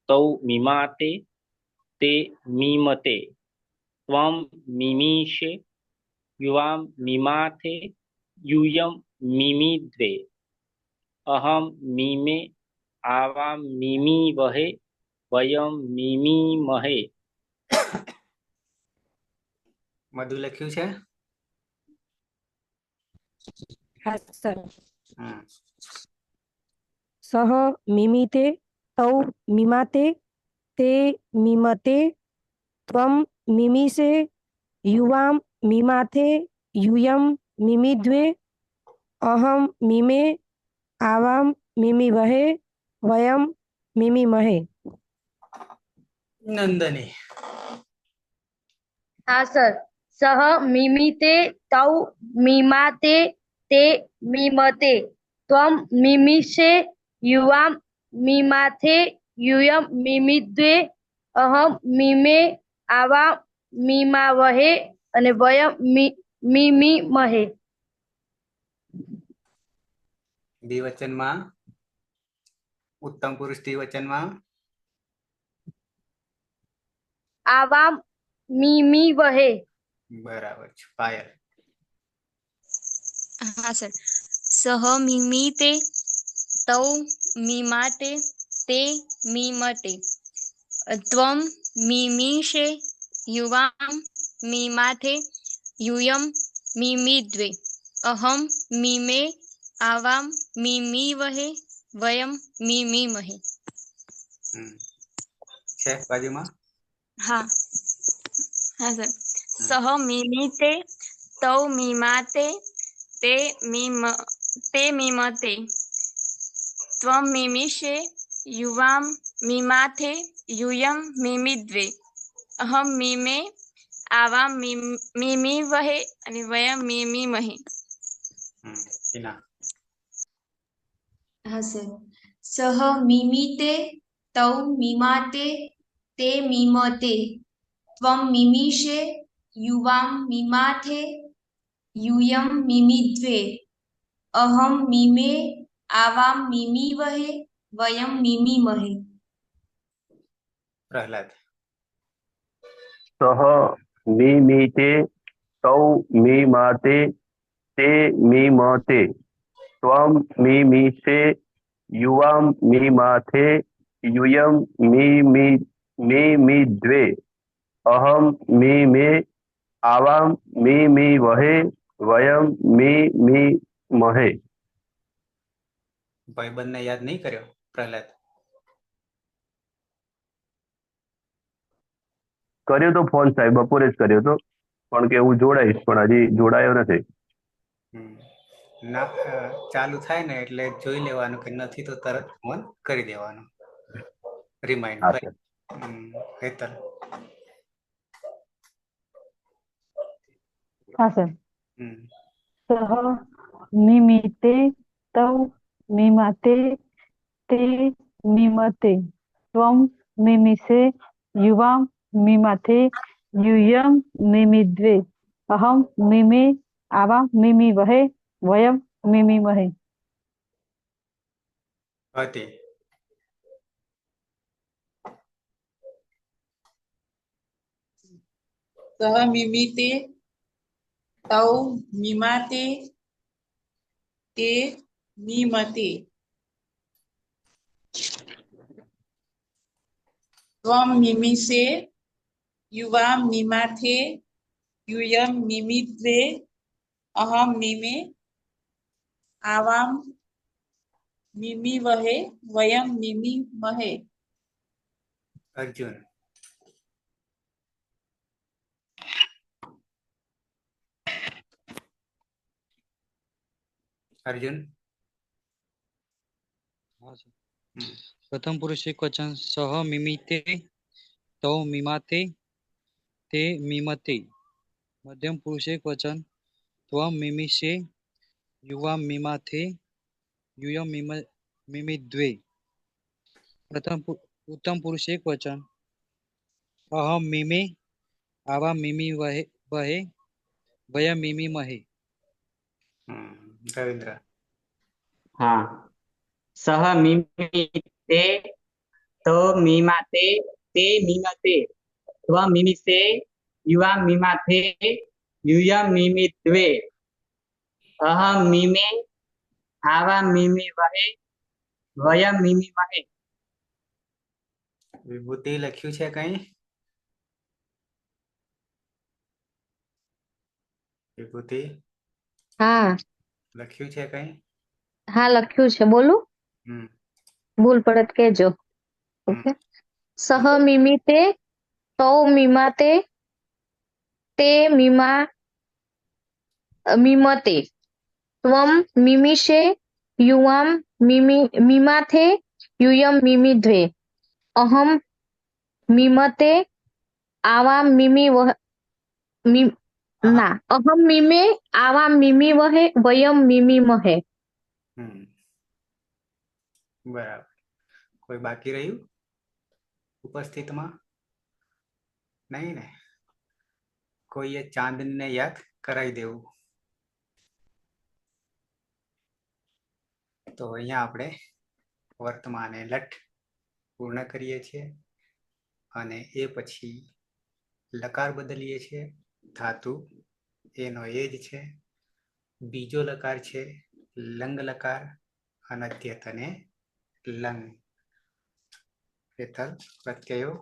તૌ મિમાતે તે મીમતે ત્વમ મિમીશે યુવામ મિમાથે યુયમ મિમિદ્વે અહમ મિમે આવામ મિમી વહે વયમ મિમી મહે. મધુ લખ્યું છે. હા સર. હમ. સહ મિમિતે તૌ મિમાતે તે મિમતે ત્વમ મિમિસે યુવામ મિમાથે યુયમ મિમિદ્વે અહમ મિમે આવામ મિમી વહે વયમ મિમી મહે. નંદની. હા સર. સહ મિમિતે તૌ મીમાતે તે મીમતે ત્વમ મિમિષે યુવામ મીમાથે યુયમ મિમિદ્વે અહમ મિમે આવા મીમા વહે અને વયમ મિમી મહે. દ્વિવચનમાં ઉત્તમ પુરુષ દ્વિવચનમાં આવામ મિમી વહે. બરાબર છે. પાયલ. હા સર. સહ મિમીતે તૌ મીમાતે તે મીમતે ત્વમ મિમીશે યુવામ મીમાથે યુયમ મિમિદ્વે અહમ મિમે આવામ મિમી વહે વયમ મિમી મહે. છે બાજુમાં. હા હા સર. સહ મિમીતે તૌ મીમાતે તે મીમતે ત્વમ મિમિષે યુવામ મીમાથે યુયમ મિમિદ્વે અહમ મિમે આવામ મિમી વહે અને વયમ મિમી મહે. હા સર. સહ મિમીતે તૌ મીમાતે તે મીમતે ત્વમ મિમિષે યુવામ મીમાથે યુયમ મિમિદ્વે અહમ મિમે આવામ મિમી વહે વયમ મિમી મહે. પ્રહલાદ. સહ મિમીતે તૌ મીમાતે તે મીમતે ત્વમ મિમિષે યુવામ મીમાથે યુયમ મિમિદ્વે અહમ મિમે આવામ મિમી વહે વયમ મિમી મહે. ભાઈબંધને યાદ નહીં કર્યો પ્રહલાદ. કર્યો તો ફોન સાહેબ બપોરે જ કર્યો તો પણ કે હું જોડાઈશ પણ હજી જોડાયો નથી. ના ચાલુ થાય ને એટલે જોઈ લેવાનું કે નથી તો તરત ફોન કરી દેવાનો. રિમાઇન્ડ હા કરી. સર. હેતલ. હા સર. સહ મિમિતે તૌ મીમાતે તે મીમતે ત્વમ મિમિષે युवां मीमाथे यूयं मिमिद्वे अहं मिमे आवां मिमिवहे वयं मिमिमहे। अति सह मिमीते तौ मीमाते ते मीमते त्वं मिमीषे युवां मीमाथे यूयं मिमिद्वे अहं मिमे आवां मिमिवहे वयं मिमिमहे। अर्जुन अर्जुन हाँ सर। प्रथम पुरुष एक वचन सह मिमीते तौ मीमाते ते मीमते। मध्यम पुरुष एक वचन त्वं मिमीषे युवां मीमाथे यूयं मिमिद्वे। उत्तम पुरुष एक वचन अहम मिमे आवां मिमिवहे वयं मिमिमहे। रविंद्र हाँ, सह मिमीते तो मीमाते ते मीमते त्वं मिमीषे युवां मीमाथे यूयं मिमिद्वे अहं मिमे आवां मिमिवहे वयं मिमिमहे। વિભૂતિ લખ્યું છે કઈ? વિભૂતિ હા લખ્યું છે કઈ? હા લખ્યું છે, બોલું? ભૂલ પડે તો કહેજો. ઓકે. સહ મિમીતે તૌ મીમાતે તે મીમતે ત્વમ મિમીષે યુવામ મીમાથે यूयं मिमिद्वे अहं मिमते आवां अहं मिमे आवां मिमिवहे वयं मिमिमहे। બરાબર. કોઈ બાકી રહ્યું ઉપસ્થિતમાં? નહીં ને? કોઈએ ચાંદને યાદ કરાવી દેવું. તો અહીંયા આપણે વર્તમાને લટ પૂર્ણ કરીએ છીએ અને એ પછી લકાર બદલીએ છીએ. ધાતુ એનો એ જ છે. બીજો લકાર છે લંગ લકાર, અનદ્યત અને લંગ. હેતલ પ્રત્યયો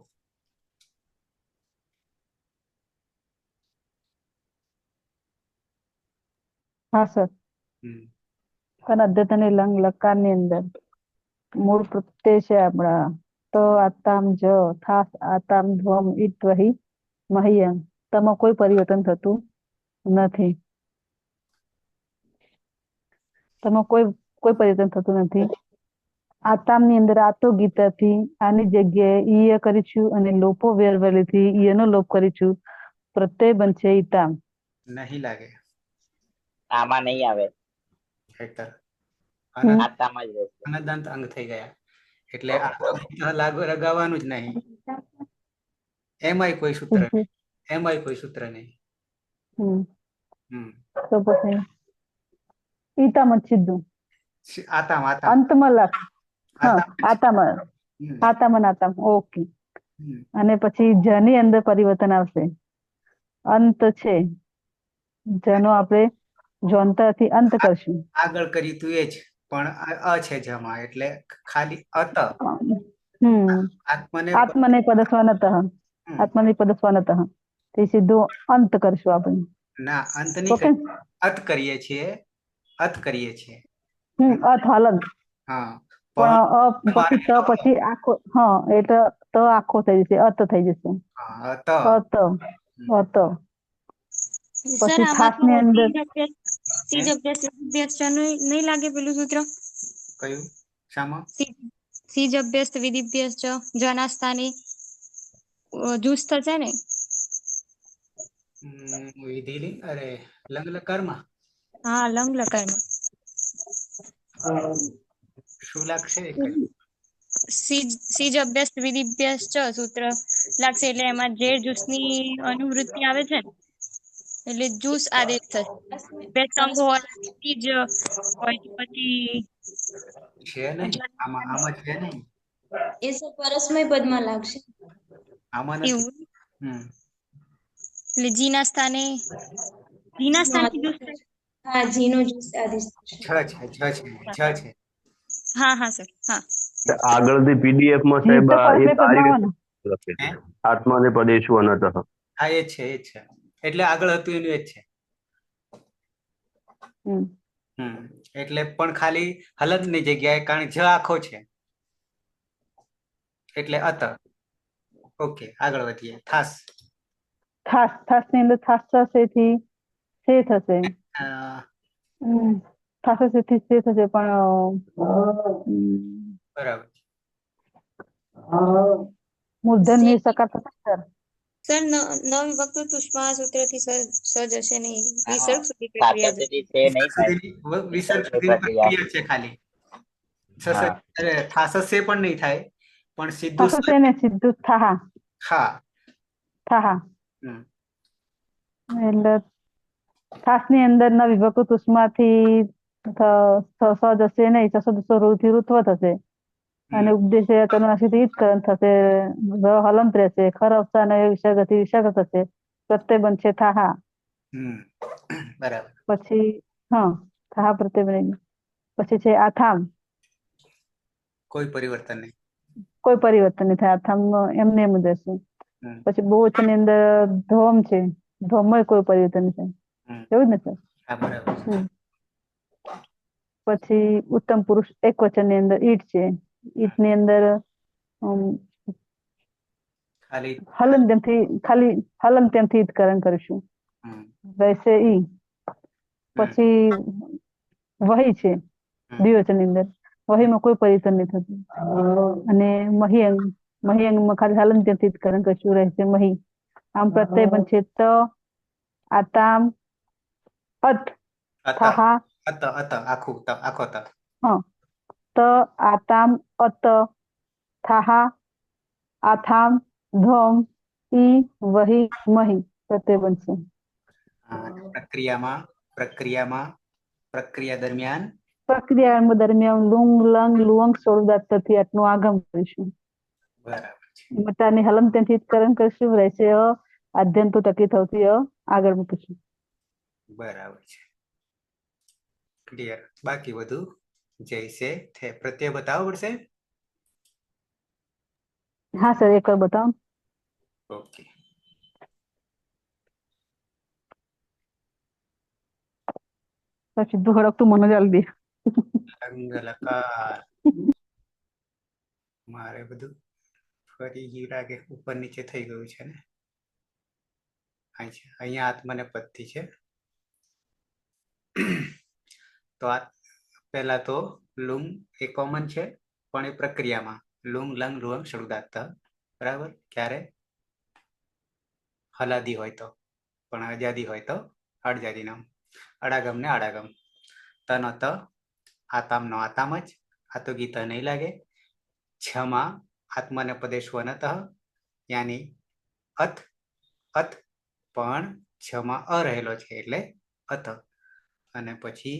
હા સર. અનદ્યત અને લંગ લકાર ની અંદર મૂળ પ્રત્યય છે આપણા ત આતામ જ થાસ આતામ ધ્વમ ઈત્વહી મહ્યમ. તેમાં કોઈ પરિવર્તન થતું નથી. તેમાં કોઈ પરિવર્તન થતું નથી. આતામ ની અંદર આતો ગીતાથી આની જગ્યાએ ઈય કરીશું અને લોપો વેરવલીથી ઈયનો લોપ કરીશું. પ્રત્યય બનશે ઈતામ. નહીં લાગે આમાં નહીં આવે. હેતલ આતામાં જ રહેશે. અનદંત અંગ થઈ ગયા એટલે લાગુ લગાવવાનું જ નહીં. એમાંય કોઈ સૂત્ર નહીં. એમાંય કોઈ સૂત્ર નહીં. તો પછી ઈતામ જ સીધું આતામ અંતમાં લખ. હા આતામ આતામ ઓકે. અને પછી જની અંદર પરિવર્તન આવશે. અંત છે જનો આપણે જોનતાથી અંત કરશું. આગળ કર્યું તું એ જ પણ અ છે જમા એટલે ખાલી અત. આત્મને પદસ્વનતઃ આત્મને પદસ્વનતઃ તે સીધું અંત કરશું આપણે. ના અંત નહીં, અત કરીએ છીએ. અત કરીએ છીએ. અત હલન. હા પણ પછી ત પછી આખો. હા એટલે ત આખો થઈ જશે, અત થઈ જશે. અત અત પછી ખાસ ની અંદર નહીં લાગે પેલું સૂત્ર? કયું? શામાં? સીજ અભ્યસ્ત વિધિભ્યસ્ત જના સ્થાને જુસ થશે ને? વિધિ અરે લંગ લકારમાં. હા લંગ લકારમાં શું લાગશે? સીજ અભ્યાસ વિધિભ્યાસ ચ સૂત્ર લાગશે એટલે એમાં જે જૂસની અનુવૃત્તિ આવે છે ને એટલે જૂસ આદેશ થશે. બે સંઘ હોવાથી સીજ હોય પછી છે નહીં આમાં છે નહીં, એ સર પરસ્મય પદમાં લાગશે. આમાં નથી. એવું હમ એટલે જીના સ્થાને જૂસ થાય. હા, જીનો જૂસ આદેશ થશે. હા હા સર હા. આગળથી PDF માં જીવ સાહેબ તો એ પરસ્મય સારી પદમાં આવે રીતે ને. લખે છે. આત્માને પદેશુ અનતઃ. હા એ જ છે એટલે આગળ હતું એનું એ જ છે. એટલે પણ ખાલી હલંતની જગ્યાએ કારણ જ આખો છે એટલે અત. ઓકે આગળ વધીએ. થાસ થાસ ની અંદર થાસ થશે થી સે થશે. થાસ થી સે થશે પણ બરાબર. મૂર્ધન ની સકાર થશે સર. સર નવિભક્ત તુષ્મા સૂત્રથી સજ હશે નહીં. વિસર્ગ સુધી સાચા પ્રક્રિયા સુધી તે નહીં થાય. વિસર્ગ સુધીની પ્રક્રિયા છે ખાલી. થાસસે પણ નહીં થાય પણ સીધું થાસ છે ને સીધું થાહા. હા થાહા એટલે થાસ ની અંદર ન વિભક્ત તુષ્માથી સજ હશે નહીં. સસદથી ઋત્વ થશે અને ઉપદેશ તરુણાશીથી ઈત્કરણ થશે. હલંત રહેશે. ખર અવસાન વિસર્ગથી વિસર્ગ થશે. પ્રત્યય બનશે થાહા. બરાબર. પછી થાહા પ્રત્યય બની. પછી છે આથામ. કોઈ પરિવર્તન નહીં. કોઈ પરિવર્તન નહીં થાય. આથામ એમને એમ જ રહેશે. પછી બહુવચન ની અંદર ધોમ છે. ધોમમાં કોઈ પરિવર્તન છે એવું જ ને સર. પછી ઉત્તમ પુરુષ એક વચન ની અંદર ઈટ છે. ઈટ ની અંદર ખાલી હલન તેમથી ઈટકરણ કરીશું. વૈસે ઈ. પછી વહી છે દ્વિવચન ની અંદર. વહીમાં કોઈ પરિવર્તન નહીં થતું. અને મહિયંગ મહિયંગમાં ખાલી હલન તેમથી ઈટકરણ કરીશું. રહેશે મહી. આમ પ્રત્યય બનશે ત આતામ અત થાહા આખો ત. ત આતામ અત થાહા આથામ ધોમ ઈ વહી મહી પ્રત્યય બનશે. પ્રક્રિયા દરમિયાન લુંગ લંગ લુઅંગ સોળદાથી આટલું આગમ કરીશું. બરાબર. હલમ ત્યાંથી કરણ કરીશું. રહેશે આદ્યંતો ટકી થતી આગળ મૂકીશું. બરાબર છે. ક્લિયર. બાકી બધું જૈસે થે. પ્રત્યય બતાવવો પડશે. હા સર એક વાર બતાવો. ઓકે. પછી હડકતું મને જલ્દી. લકાર મારે બધું ફરી ગયું લાગે. ઉપર નીચે થઈ ગયું છે ને. અહીંયા આત્માને પદથી છે તો આ પહેલા તો લુંગ એ કોમન છે પણ એ પ્રક્રિયામાં લુંગ લંગ લુઅંગ શરૂદાત. બરાબર. ક્યારે હલાદી હોય તો, પણ આજાદી હોય તો અડજાદી નામ. અડાગમ ને આડાગમ. તનો ત આતામ નો આતામ જ. આ તો ગીતા નહીં લાગે. છમાં આત્માને પદેશ વનતઃ યાની અથ અથ પણ છમાં અ રહેલો છે એટલે અત. અને પછી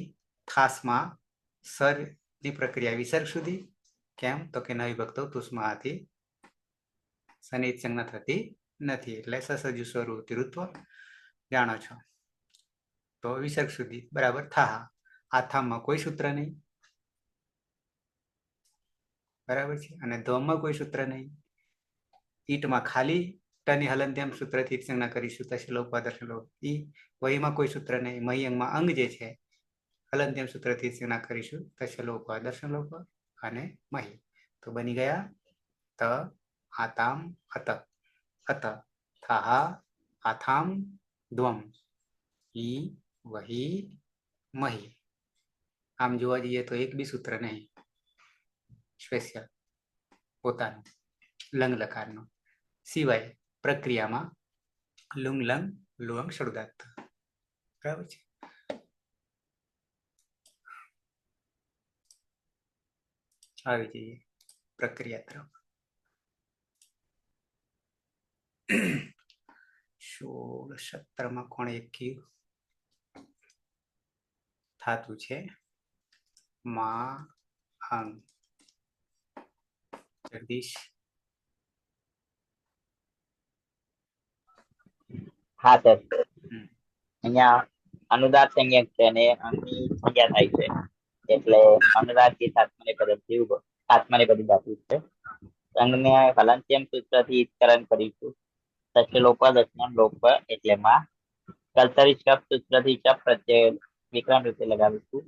થાસમાં સર ની પ્રક્રિયા વિસર્ગ સુધી. કેમ તો કે નવી ભક્તો તુષ્માથી સનિત સંજ્ઞા થતી નથી એટલે સસજુ સ્વરૂપ ઋત્વ જાણો છો. તો વિસર્ગ સુધી બરાબર. થાહા આથામમાં કોઈ સૂત્ર નહીં. બરાબર છે. અને ધોમમાં કોઈ સૂત્ર નહીં. ઈટમાં ખાલી ટની હલંત્યમ સૂત્રથી સંજ્ઞા કરીશું. તશલોપાદર્શલો ઈ. વહીમાં કોઈ સૂત્ર નહીં. મહિયંગમાં અંગ જે છે હલંત્યમ સૂત્રથી સંજ્ઞા કરીશું. તશલોપાદર્શલોપ અને મહી. તો બની ગયા ત આતામ અત અત થાહા આથામ દ્વમ ઈ વહી મહી. આમ જોવા જઈએ તો એક બી સૂત્ર નહીં. સ્પેશિયલ પોતાનું લંગ લકારનો સિવાય પ્રક્રિયામાં લુંગ લંગ લુઅંગ શરૂદાત. બરાબર છે. આવી જઈએ પ્રક્રિયા તરફ. 16, 17 કોણ એક્યું થાતું છે મા અંગ. જગદીશ. હા સર, અહીંયા અનુદાત સંજ્ઞક છે અને અંગની સંજ્ઞા થાય છે, એટલે અનુદાત ગીત આત્મનેપદી ધાતુ છે. અંગને હલંત્યમ સૂત્રથી ઈત્કરણ કરીશું. તસ્ય લોપ દર્શનમ લોપ એટલે માં. કર્તરી શબ્દ સૂત્રથી ચપ પ્રત્યય વિક્રમ રીતે લગાવીશું.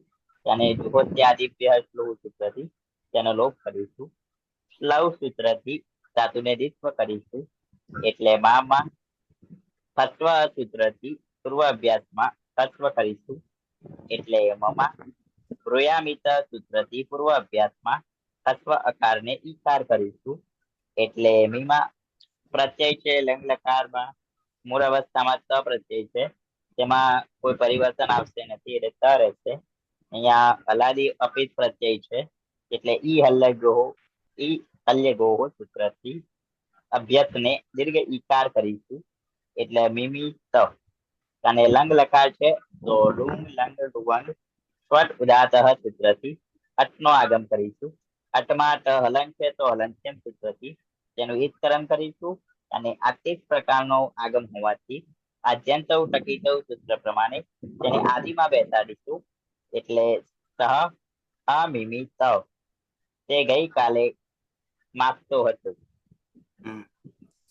અને જુહોત્યાદિભ્ય શ્લુહ સૂત્રથી તેનો લોપ કરીશું. શ્લવ સૂત્રથી ધાતુને દ્વિત્વ કરીશું, એટલે માં. તત્વ સૂત્રથી પૂર્વ અભ્યાસમાં તત્વ કરીશું, એટલે મમા. બ્રુયામિત સૂત્રથી પૂર્વ અભ્યાસમાં તત્વ અકારને ઈકાર કરીશું, એટલે મીમાં. પ્રત્યય છે લંગ લકારમાં મૂળ અવસ્થામાં ત પ્રત્યય છે, તેમાં કોઈ પરિવર્તન આવશે નથી, એટલે ત રહેશે. અહીંયા હલાદી અપિત પ્રત્યય છે, એટલે ઈ હલ્યગોહો સૂત્રથી અભ્યસને દીર્ઘ ઈકાર કરીશું, એટલે મીમી ત. અને લંગ લકાર છે તો લુંગ લંગ લુવંગ સ્વટ ઉદાત સૂત્રથી અટનો આગમ કરીશું. અટમાં ટ હલન છે તો હલંત્યમ સૂત્રથી તેનું ઈત્કરણ કરીશું, અને આ તે જ પ્રકારનો આગમ હોવાથી આદ્યંત ટકીત સૂત્ર પ્રમાણે તેને આદિમાં બેસાડીશું, એટલે સહ અમિમી ત. તે ગઈકાલે માગતો હતો.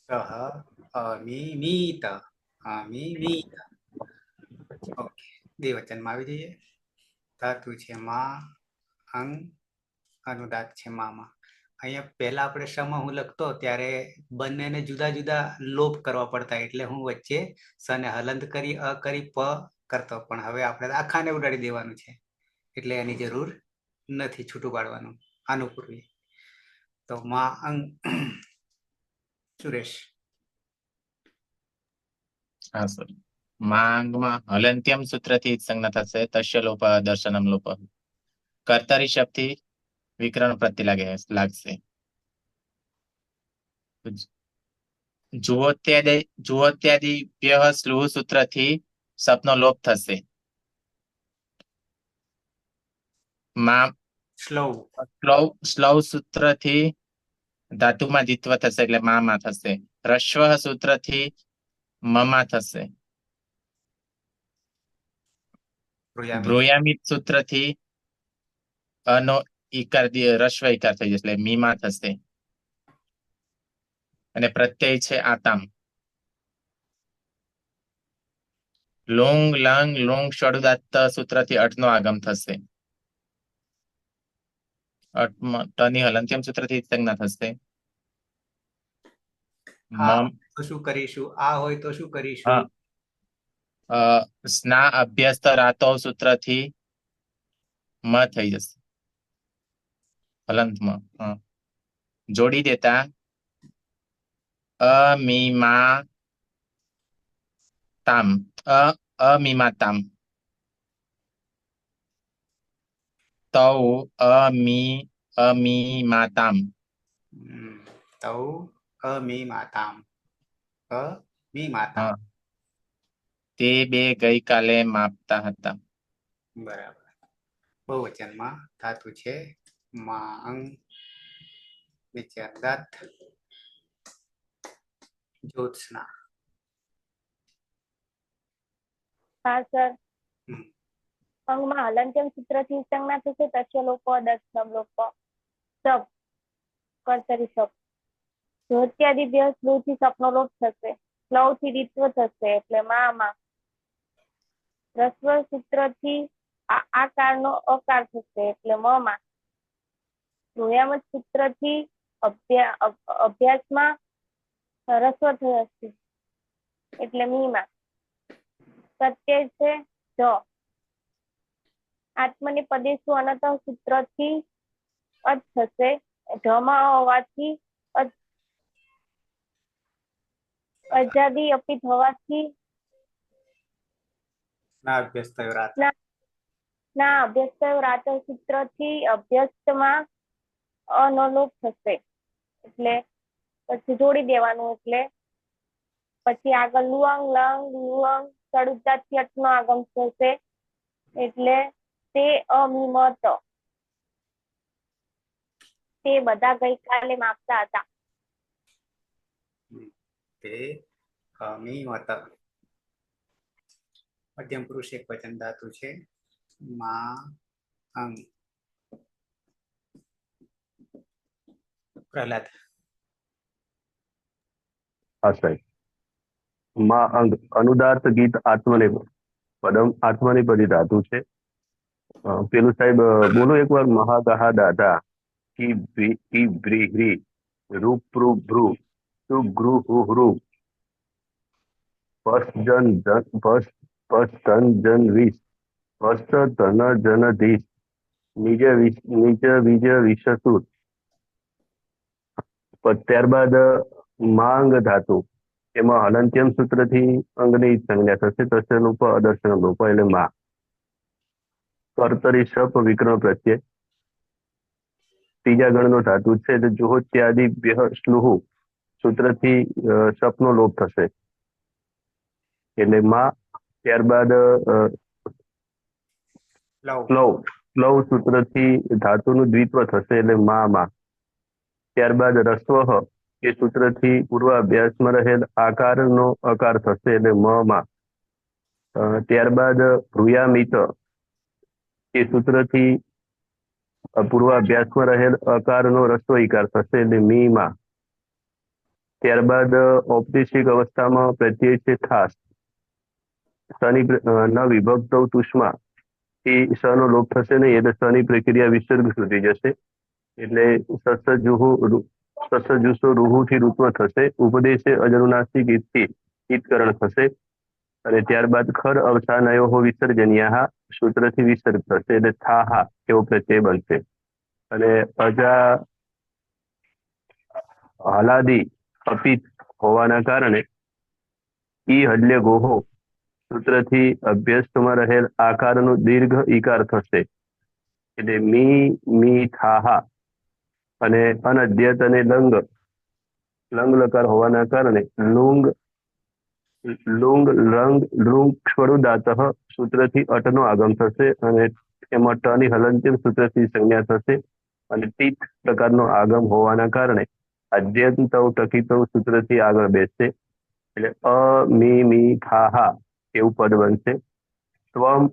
સહ અમિમીત. અમિમીત. ઓકે, દ્વિવચનમાં આવી જઈએ. ધાતુ છે મા અંગ, અનુદાત છે મામાં. અહીંયા પહેલા આપણે શમાં હું લખતો ત્યારે બંનેને જુદા જુદા લોપ કરવા પડતા, એટલે હું વચ્ચે સને હલંત કરી અ કરી પ કરતો, પણ હવે આપણે આખાને ઉડાડી દેવાનું છે, એટલે એની જરૂર નથી છૂટું પાડવાનું અનુપૂર્વી. તો મા અંગ. સુરેશ. હા સર, માંગમાં હલંત્યમ સૂત્રથી સંજ્ઞા થશે. તસ્ય લોપ દર્શનમ લોપ. કર્તરી શબ્દથી વિકરણ પ્રત્યય લાગશે. જુહોત્યાદિભ્ય શ્લુહ સૂત્રથી સપનો લોપ થશે. માં શ્લવ સૂત્રથી ધાતુમાં દ્વિત્વ થશે, એટલે માં થશે. રસ્વ સૂત્રથી મમા થશે. બ્રુયામિત સૂત્રથી અનો ઈકાર રસ્વ ઈકાર થઈ જશે, એટલે મીમા થશે. અને પ્રત્યય છે આતામ. લોંગ લંગ લોંગ ષડુદાત્ત સૂત્રથી અટનો આગમ થશે. ટની હલંત્યમ સૂત્રથી સંજ્ઞા થશે. તો શું કરીશું? આ હોય તો શું કરીશું? સ્ના અભ્યસ્ત રાતો સૂત્રથી મ થઈ જશે. હલંતમાં જોડી દેતા અમીમા તામ. અમીમા તામ. તૌ અમીમાતામ. તૌ અમીમાતામ. અમીમાતામ. તે બે ગઈકાલે માપતા હતા. બરાબર. બહુવચનમાં ધાતુ છે માંગ. વિચારદાત. જ્યોત્સના. હા સર, અંગમાં હલંત્યમ સૂત્રથી સંજ્ઞા થશે. તસ્ય લોપ દર્શનમ લોપ. સબ કર્તરી શબ્દ. જુહોત્યાદિભ્ય શ્લુહથી સપનો લોપ થશે. સ્લવથી દ્વિત્વ થશે, એટલે માં. રસ્વ સૂત્રથી આકારનો અકાર થશે, એટલે મમાં. બ્રુયામિત સૂત્રથી અભ્યાસમાં રસ્વ થશે, એટલે મીમાં. પ્રત્યય છે જ. આત્મનેપદેશુ અનત સૂત્રથી અજ થશે. ઢમાં હોવાથી અજાદી અપિત હોવાથી ના અભ્યાસ થયો રાત. ના અભ્યાસ થયો રાત સૂત્રથી અભ્યાસમાં નો લોપ થશે એટલે પછી જોડી દેવાનું એટલે પછી આગળ લુઅંગ લંગ લુઅંગ સળુજાથી અટનો આગમ થશે એટલે તે અમીમત તે બધા ગઈકાલે માપતા હતા. તે અમીમત. મધ્યમ પુરુષ એક વચન ધાતુ છે મા અંગ. પ્રહલાદ. હા સાહેબ. માં અંગ અનુદાત ગીત પદમ આત્મનેપદી ધાતુ છે. પેલું સાહેબ બોલો એકવાર મહાગહા દાદા કી બ્રી રૂપ પ્રુ ભ્રુ સુ ગૃ હુ હૃ પસ જન જન વિષ પસ ધન જન ધીશ નિજ બીજ વિષસુર. ત્યારબાદ માંગ ધાતુ એમાં હલંત્યમ સૂત્રથી અંગની સંજ્ઞા થશે. તસ્ય લોપ અદર્શન લોપ એટલે માં. કર્તરી શપ વિક્રમ પ્રત્યે ત્રીજા ગણનો ધાતુ છે એટલે જુહોત્યાદિ શ્લુહુ સૂત્રથી શપનો લોપ થશે એટલે માં. ત્યારબાદ લવ સૂત્રથી ધાતુનું દ્વિત્વ થશે એટલે માં. ત્યારબાદ રસ્વ એ સૂત્રથી પૂર્વ અભ્યાસમાં રહેલ આકારનો અકાર થશે એટલે માં. ત્યારબાદ ભ્રુયામિત એ સૂત્રથી પૂર્વાભ્યાસમાં રહેલ અકારનો રસ્વ ઈકાર થશે એટલે મીમાં. ત્યારબાદ ઔપદેશિક અવસ્થામાં પ્રત્યય છે ખાસ ન વિભક્ત તુષ્મા એ સ નો લોપ થશે નહીં એટલે સની પ્રક્રિયા વિસર્ગ સુધી જશે એટલે સસજુસો રૂહુથી રૂત્વ થશે. ઉપદેશે અજનુનાસિક ઈત્કરણ થશે અને ત્યારબાદ ખર અવસાનયો વિસર્જન્યા સૂત્રથી વિસર્ગ થશે એટલે થાહા એવો પ્રત્યય બનશે. અને અજા હલાદી અપિત હોવાના કારણે ઈ હડલે ગોહો સૂત્રથી અભ્યસ્તમાં રહેલ આકારનો દીર્ઘ ઈકાર થશે એટલે મી થાહા. અને અનદ્યત અને લંગ લકાર હોવાના કારણે લુંગ લંગ લૃંગ સ્વરુદાત સૂત્રથી અટનો આગમ થશે અને એમાં ટની હલંત્યમ સૂત્રથી સંજ્ઞા થશે અને તીત પ્રકારનો આગમ હોવાના કારણે અદ્યંતવ ટકિતવ સૂત્રથી આગળ બેસશે એટલે મી થાહા એવું પદ બનશે. ત્વમ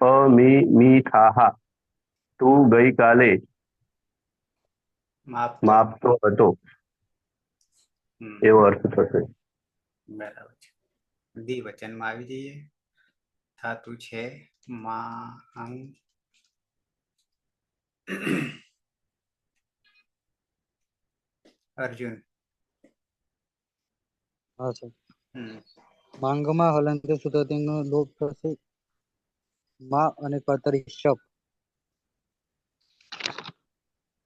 અમી થાહા તું ગઈકાલે માપતો હતો એવો અર્થ થશે. બરાબર છે. દ્વિવચનમાં આવી જઈએ. ધાતુ છે મા અંગ. અર્જુન. હા સર. માંગમાં હલંત્ય સૂત્રનો લોપ થશે માં અને કર્તરી શપ.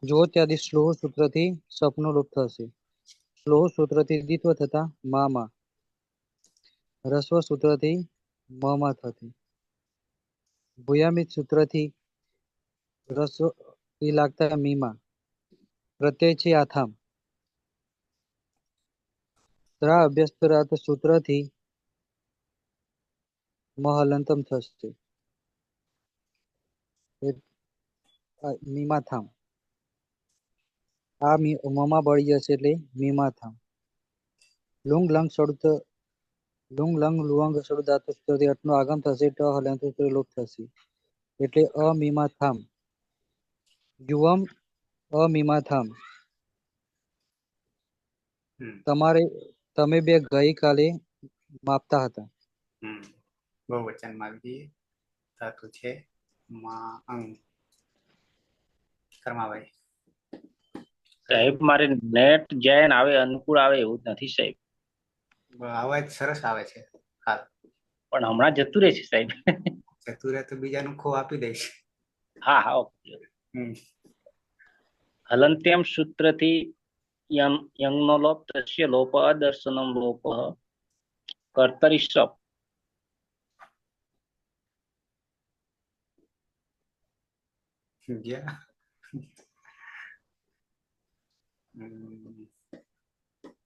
જો ત્યાદિ શ્લોહ સૂત્રથી શપનો લોપ થશે. શ્લોહ સૂત્રથી દ્વિત્વ થતા માં. રસ્વ સૂત્રથી માં થતી. ભૂયામિત સૂત્રથી રસ્વ લાગતા મીમાં. પ્રત્યય છે આથામ. ત્રા અભ્યસ્તરાત સૂત્રથી મહલંતમ થશે મીમાથામ. આ મમાં બળી જશે એટલે મીમાથામ. લુંગ લંગ સળુધાતુ સૂત્રથી અટનો આગમ થશે ટ હલંત સૂત્ર લોપ થશે એટલે અમીમાથામ. યુવમ અમીમાથામ. તમે બે ગઈકાલે માપતા હતા. બહુવચનમાં આવી જઈએ. ધાતુ છે મા અંગ. કર્માભાઈ. સાહેબ મારે નેટ જાય ને આવે અનુકૂળ આવે એવું જ નથી સાહેબ. અવાજ સરસ આવે છે હાલ. પણ હમણાં જતું રહેશે સાહેબ. જતું રહે તો બીજાનું ખો આપી દઈશ. હા ઓકે. હલંત્યમ સૂત્રથી યંગનો લોપ તસ્ય લોપ અદર્શનમ લોપ કર્તરી શપ.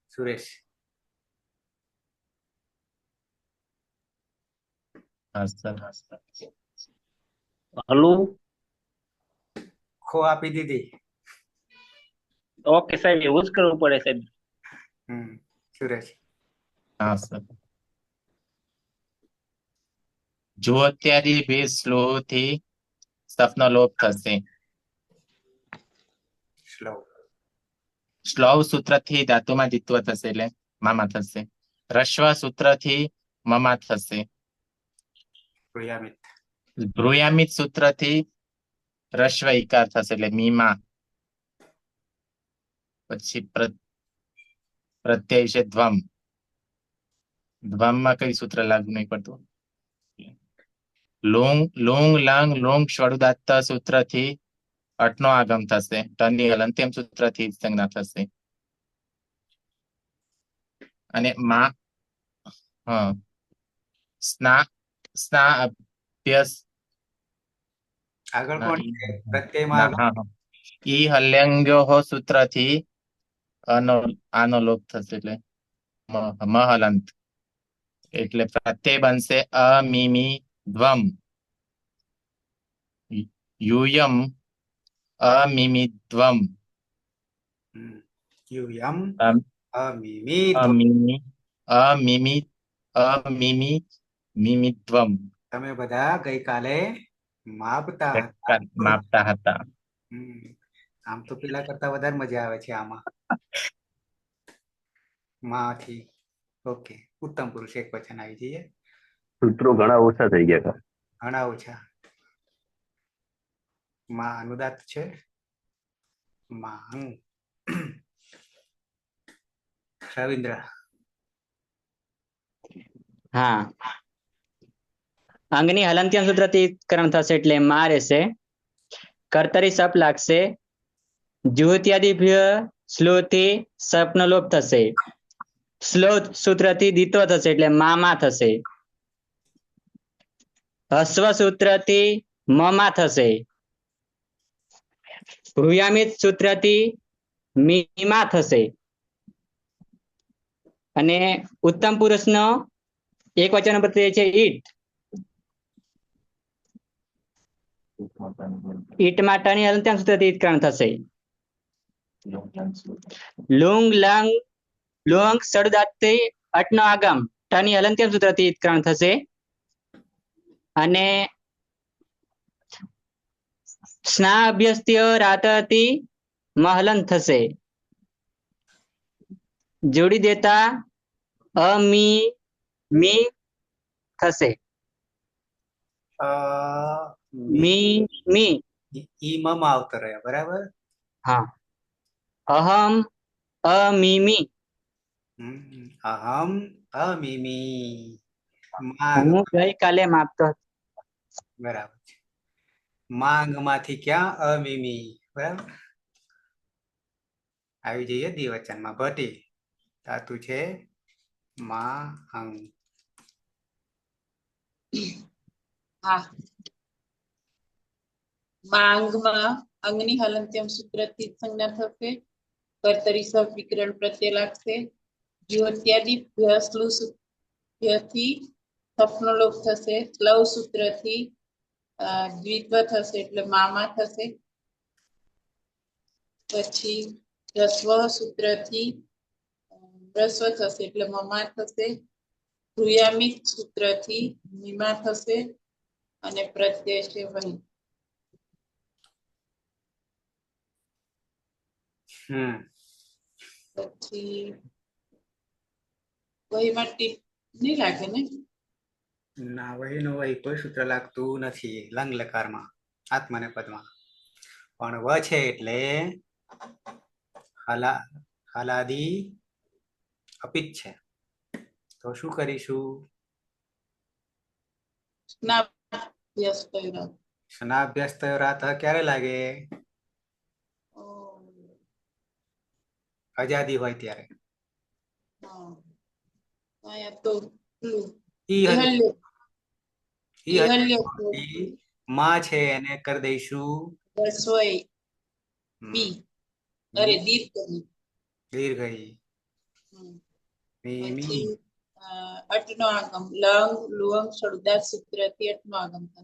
સુરેશ. હા સર. હલો. ખો આપી દીધી. ઓકે સાહેબ, એવું જ કરવું પડે સાહેબ. સુરેશ. હા સર. જુહોત્યાદિ બે શ્લોથી સપનો લોપ થશે. શ્લવ સૂત્રથી ધાતુમાં દ્વિત્વ થશે એટલે મામા થશે. રસ્વ સૂત્રથી મમા થશે. ભ્રુયામિત સૂત્રથી રસ્વ ઈકાર થશે એટલે મીમા. પછી પ્રત્યય છે ધ્વમ. ધ્વમમાં કઈ સૂત્ર લાગુ નહીં પડતું. લોંગ લોંગ લાંગ લોંગ સ્વરુદાત્ત સૂત્રથી અટનો આગમ થશે. ટની હલંત્યમ સૂત્રથી સંજ્ઞા થશે. અને માં સ્ના સ્ના અભ્યસ આગળ કોણ છે? પ્રત્યયમાં ઈ હલ્યંગ્યો સૂત્રથી આનો લોપ થશે એટલે મહલંત. એટલે પ્રત્યય બનશે અમિમી ધ્વમ. યુયમ અમિમિત્વમ. યુયમ અમિમિત્વમ. તમે બધા ગઈકાલે માપતા હતા. આમ તો પેલા કરતા વધારે મજા આવે છે આમાં. માંથી ઓકે. ઉત્તમ પુરુષ એક વચન આવી જઈએ. સૂત્રો ઘણા ઓછા થઈ ગયા. ઘણા ઓછા. માં અનુદાત છે. માં રવિન્દ્ર. હા, અંગની હલંત્યમ સૂત્રથી કર્ણ થશે એટલે માં રહેશે. કર્તરી સપ લાગશે. જુહોત્યાદિભ્ય સ્લોથી સપનો લોપ થશે. સ્લો સૂત્રથી દ્વિત્વ થશે એટલે મામા થશે. હસ્વ સૂત્રથી મમા થશે. ભ્રુયામિત સૂત્રથી મીમા થશે. અને ઉત્તમ પુરુષનો એક વચન પ્રત્યય છે ઈટ. ઈટ માટેની હલંત્યમ સૂત્રથી કર્ણ થશે. લુંગ લંગ લોંગ સડુદાત્તે અટનો આગમ ટની હલંત્યમ સૂત્રથી કર્ણ થશે. અને સ્ના અભ્યસ્ત્ય રાતથી મહલન થશે. જોડી દેતા અમી મી થશે. મી મી ઈ મમ આવતો રહ્યો. બરાબર. હા. અહમ અમીમી. અહમ અમીમી. હું ગઈકાલે માપતો. બરાબર છે. માંગ માંથી ક્યાં અમીમી. બરાબર. આવી જઈએ દ્વિવચનમાં. ભટી ધાતુ છે માં અંગ. હા, માંગમાં અંગની હલંત્યમ સૂત્રથી સંજ્ઞા થશે. કર્તરી સપ વિકરણ પ્રત્યય લાગશે. જુહોત્યાદિ થી સપનો લોપ થશે. સ્લવ સૂત્રથી દ્વિત્વ થશે એટલે મામા થશે. પછી રસ્વ સૂત્રથી રસ્વ થશે એટલે મમા થશે. ભ્રુયામિત સૂત્રથી મીમા થશે. અને પ્રત્યય છે વહી. પછી વહીમાં ટીપ નહીં લાગે ને? ના, વહી નો વહી કોઈ સૂત્ર લાગતું નથી લંગ લકારમાં, આત્માને પદમાં. પણ વ છે એટલે હલાદી અપિત છે. તો શું કરીશું? સ્નાભ્યસ્ત રાત ક્યારે લાગે? આઝાદી હોય ત્યારે. માં છે એને કરી દઈશું બી અરે દીર્ઘ દીર્ઘ ઈ. હમ. મી પછી અટનો આગમ લંગ લુઅંગ સળુદાત સૂત્રથી અટનો આગમ થશે.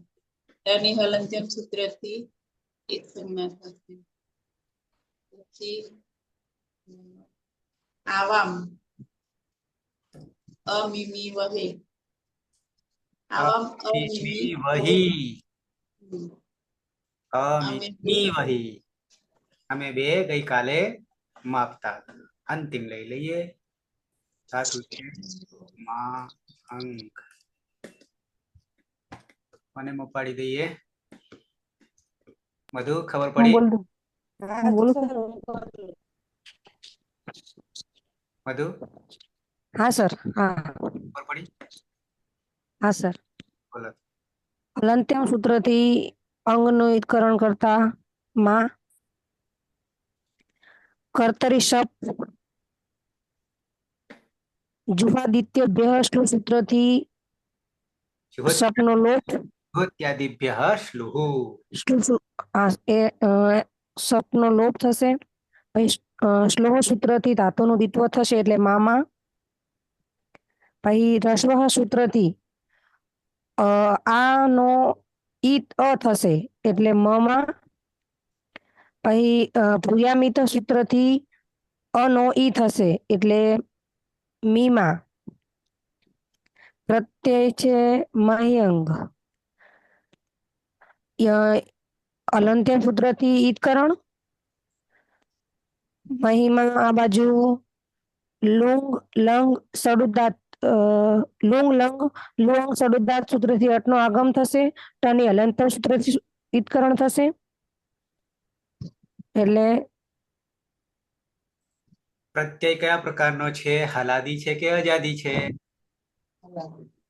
ટની હલંત્યમ સૂત્રથી એક સંજ્ઞા થશે. પછી આવામ અમિમી વહે આવામ અમિમી વહી અમે અમિમી વહી. અમે બે ગઈકાલે માપતા હતા. અંતિમ લઈ લઈએ. ધાતુ છે મા અંક. અને મપાડી દઈએ. મધુ ખબર હું પડી? બોલું હું બોલું સર મધુ હા સર. હા ખબર પડી? હા સર. બોલો. હલંત્યમ સૂત્રથી અંગનું ઈકરણ કરતા માં કર્તરી શપ જુહાદિત્યભ્ય સૂત્રથી શપનો લોપ જુહોત્યાદિભ્યઃ શ્લુહુ. શપનો લોપ થશે. પછી શ્લોહ સૂત્રથી ધાતુનું દ્વિત્વ થશે એટલે મામાં. પછી રસ્વ સૂત્રથી આ નો ઈત અ થશે એટલે મમાં. પછી ભૂયામિત સૂત્રથી અનો ઈ થશે એટલે મીમાં. પ્રત્યય છે મહ્યંગ. અલંત્ય સૂત્રથી ઈતકરણ. મહિમાં આ બાજુ Lung lung સડુદાત Lung lung Lung સડુદાત સૂત્રથી અટનો આગમ થશે. ટની હલંત્ય સૂત્રથી ઈતકરણ થશે એટલે પ્રત્યય કયા પ્રકારનો છે? હલાદી છે કે અજાદી છે?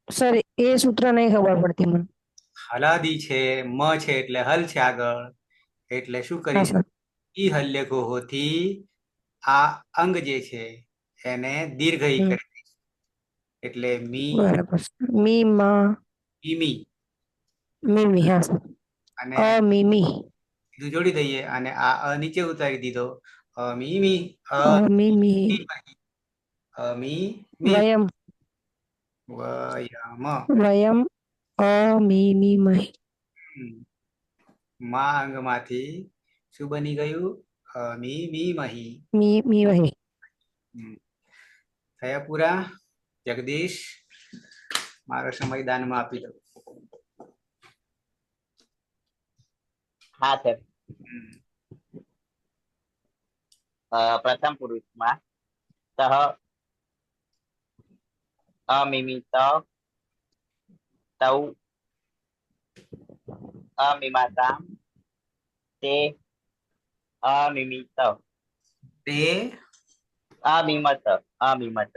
સર એ સૂત્ર નહીં ખબર પડતી મને. હલાદી છે. મ છે એટલે હલ છે આગળ. એટલે શું હા કરીશ? સર. ઈ હલ્ય ગોહોથી આ અંગ જે છે એને દીર્ઘઈ કરી દઈશ. એટલે મી બરાબર. મીમાં મીમી. મીમી. હા સર. અને અમીમી કીધું જોડી દઈએ અને આ અ નીચે ઉતારી દીધો. અમીમી અમીમી અમી વયમ વયમ. વયમ અમીમીમહિ. મા અંગમાંથી શું બની ગયું? અમીમીમહિ. મીમહિ. થયા પૂરા? જગદીશ મારો સમય દાનમાં આપી દો. હા સર. પ્રથમ પુરુષમાં સહ અમિમિત તૌ અમિમાતા તે અમિમિત તે અમિમત અમિમત.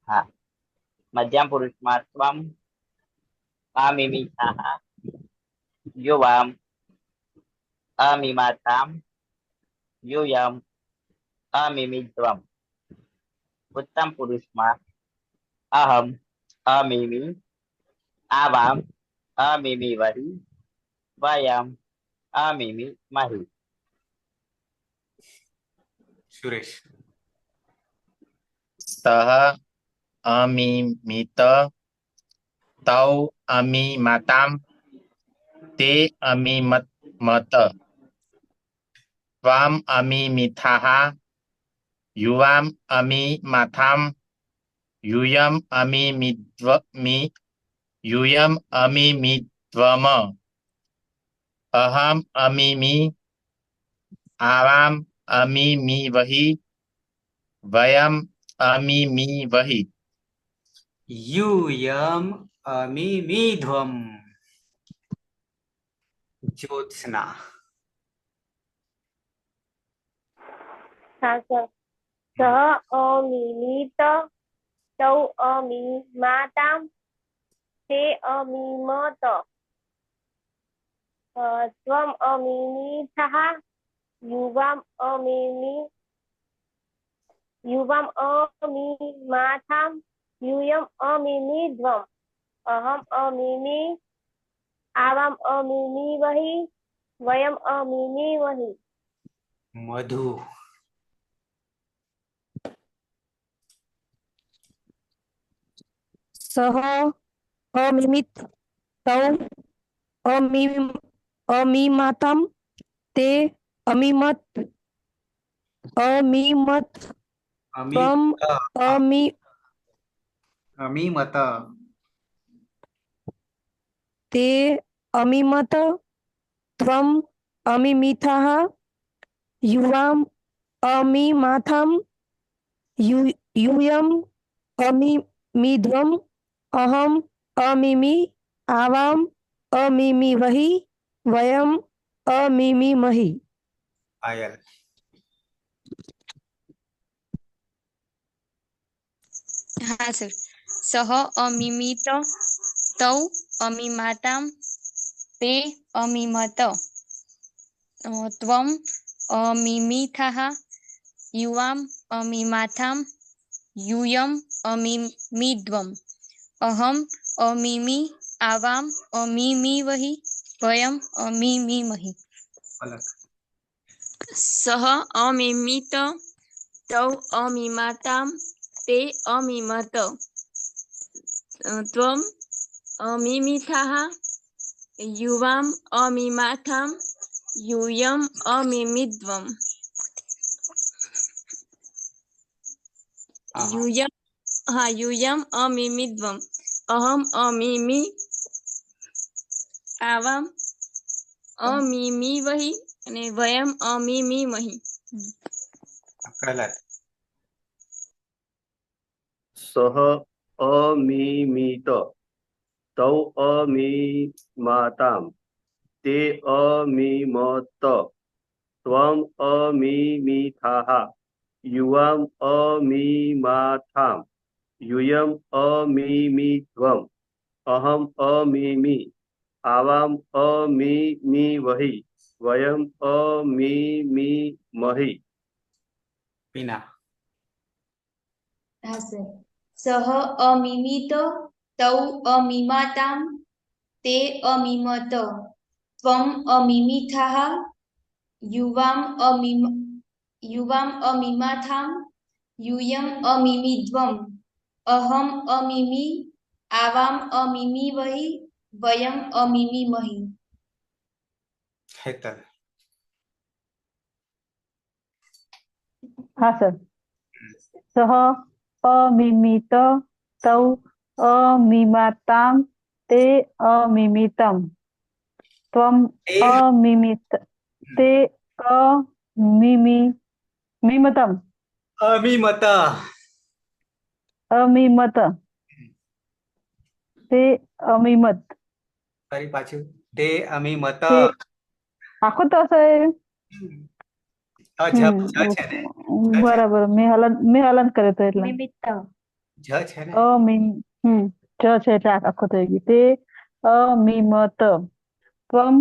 હા. મધ્યમ પુરુષમાં સ્વમ અમિમિતાઃ યુવામ અમિમાતામ યુયમ અમિમિત્વમ. ઉત્તમ પુરુષમાં અહમ અમિમિ આવામ અમિમિ વહી વયમ અમિમિ મહિ. સુરેશ. સહ અમિમિત તૌ અમિમાતામ તે અમિમત ત્વામ અમિમિથાઃ યુવામ અમિમાથામ યુયમ અમિમિત્વમ અહમ અમિમિ આવામ અમિમિ વહી વયમ અમિમિ વહી. યુયમ અમિમિધ્વમ. જ્યોત્સના. હા સર. સહ અમિમિત તૌ અમિમાતામ તે અમિમત ત્વમ અમિમિથઃ યુવામ અમિમાથામ યુયમ અમિમિદ્વમ અહમ અમિમિ આવામ અમિમિ વહી वयम अमिमीमहि। मधु। सह अमिमित तौ अमीमाताम ते अमीमत अमीमत त्वम अमी अमीमत ते अमीमत त्वम अमीमिथः युवाम अमीमाथम यूयम अमीमिध्वम अहम अमीमि आवाम अमीमिवहि वयम अमीमिमहि। आयल। हाँ सर। सह अमिमित तौ अमीमाताम ते अमीमत त्वम अमीमिथः युवाम अमीमाथाम यूयम अमीमिध्वम अहम अमीमि आवाम अमीमिवहि वयम अमीमिमहि। अलग। सह अमिमित तौ अमीमाताम ते अमीमत त्वम अमीमिथः युवाम अमीमाथाम यूयम अमीमिध्वम यूयम अमीमिध्वम अहम अमीमि आवाम अमीमिवहि અને વયમ અમીમિમહિ। પ્રહલાદ। સહ અમિમિત તૌ અમીમાતામ તે અમીમત ત્વમ અમીમિથાઃ યુવામ અમીમાથામ यूयम अमीमिध्वम अहम अमीमि आवाम अमीमिवहि वयम अमीमिमहि। पीना। हाँ सर। सह अमिमित तौ अमीमाताम ते अमीमत त्वम अमीमिथः युवाम अमीमाथाम यूयम अमीमिध्वम अहम अमीमि आवाम अमीमिवहि वयम अमीमिमहि। हेतल। हाँ सर। सह अमिमित तौ अमीमाताम ते अमीमितम त्वम अमीमित ते अमीमितम अमीमत अमीमत ते अमीमत ફરી પાછું તે અમીમત આખું તો છે જ છે ને બરાબર મેં હલન કર્યો તો એટલે જ છે ને જ છે એટલે આખું થઈ ગયું તે અમીમત ત્વમ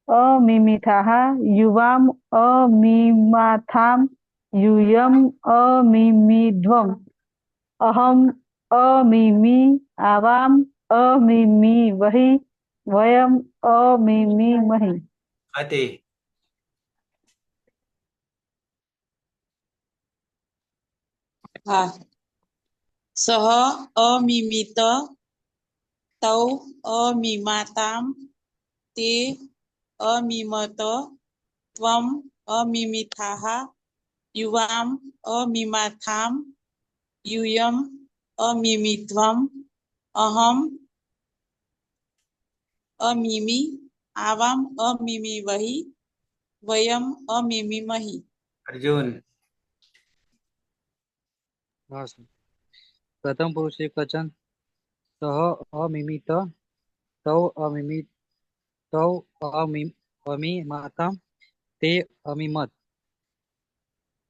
અમીમિથાઃ યુવામ અમીમાથામ यूयम अमीमिध्वम अहम अमीमि आवाम अमीमिवहि वयम अमीमिमहि। अति। हाँ। सह अमिमित तौ अमीमाताम ते अमीमत त्वम अमीमिथाः युवाम अमीमाथाम यूयम अमीमिध्वम अहम अमीमि आवाम अमीमिवहि वयम अमीमिमहि। अर्जुन। हाँ सर। प्रथम पुरुष एक वचन सह अमिमित तौ अमीमाताम ते अमीमत।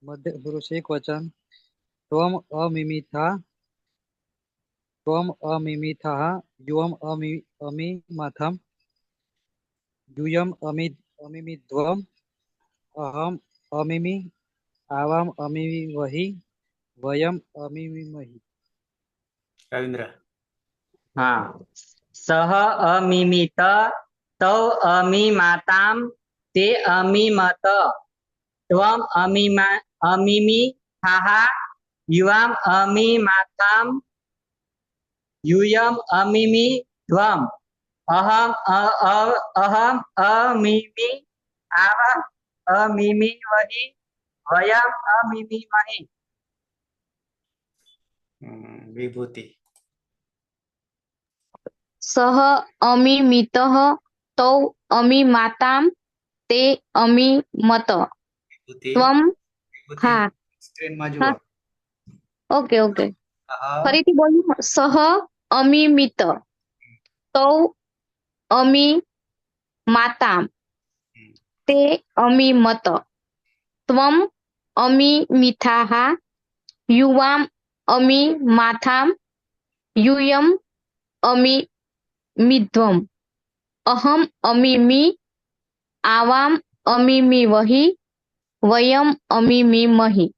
मध्य पुरुष एक वचन त्वम अमीमिथः युवम अमीमाथम यूयम अमीमिध्वम अहम अमीमि आवाम अमीमिवहि वयम अमीमिमहि। रविंद्र। हाँ। सह अमिमित तौ अमीमाताम તે અમીમત ત્વમ અમીમી હાહા યુવામ અમીમાતામ યુયમ અમીમી ધ્વમ અહમ અમીમી આવા અમીમી વહી વયમ અમીમી મહી. વિભૂતિ. સહ અમિમિતઃ તૌ અમિમાતામ તે અમિમત વિભૂતિ. ત્વમ. વિભૂતિ. હા સ્ક્રીનમાં હા જુઓ. ઓકે ઓકે અહ, ફરીથી બોલું. સહ અમિમિત તૌ અમિમાતામ તે અમિમત ત્વમ અમિમિથાઃ યુવામ અમિમાથામ યુયમ અમિમિધ્વમ અહમ અમિમી આવામ અમિમી વહી વયમ અમિમી મહી.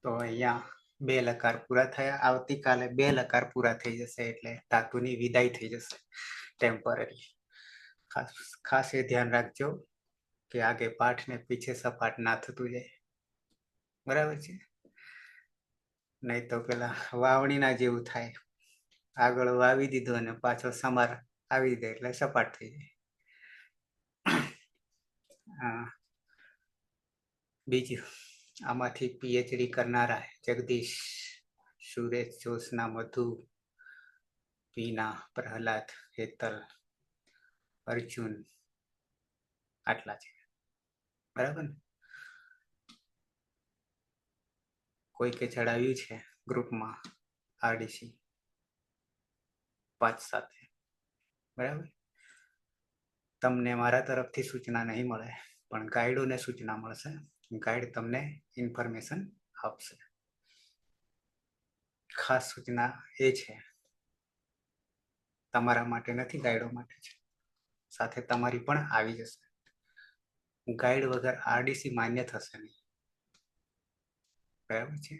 તો અહીંયા 2 લકાર પૂરા થયા. આવતીકાલે 2 લકાર પૂરા થઈ જશે એટલે ધાતુની વિદાય થઈ જશે ટેમ્પરરી. ખાસ ખાસ એ ધ્યાન રાખજો કે આગે પાઠ ને પીછે સપાટ ના થતું જાય. બરાબર છે? નહીં તો પેલા વાવણીના જેવું થાય. આગળ વાવી દીધું અને પાછો સમાર આવી જાય એટલે સપાટ થઈ જાય. બીજું આમાંથી પીએચડી કરનારા જગદીશ, સુરેશ, જ્યોત્સના, મધુ, પીના, પ્રહલાદ, હેતલ, અર્જુન આટલા છે. બરાબર ને? કોઈકે ચડાવ્યું છે ગ્રુપમાં આરડીસી 5 સાથે. બરાબર? તમને મારા તરફથી સૂચના નહીં મળે પણ ગાઈડોને સૂચના મળશે. ગાઈડ તમને ઇન્ફોર્મેશન આપશે. ખાસ સૂચના એ છે તમારા માટે નથી, ગાઈડો માટે છે. સાથે તમારી પણ આવી જશે. ગાઈડ વગર આરડીસી માન્ય થશે નહીં. બરાબર છે?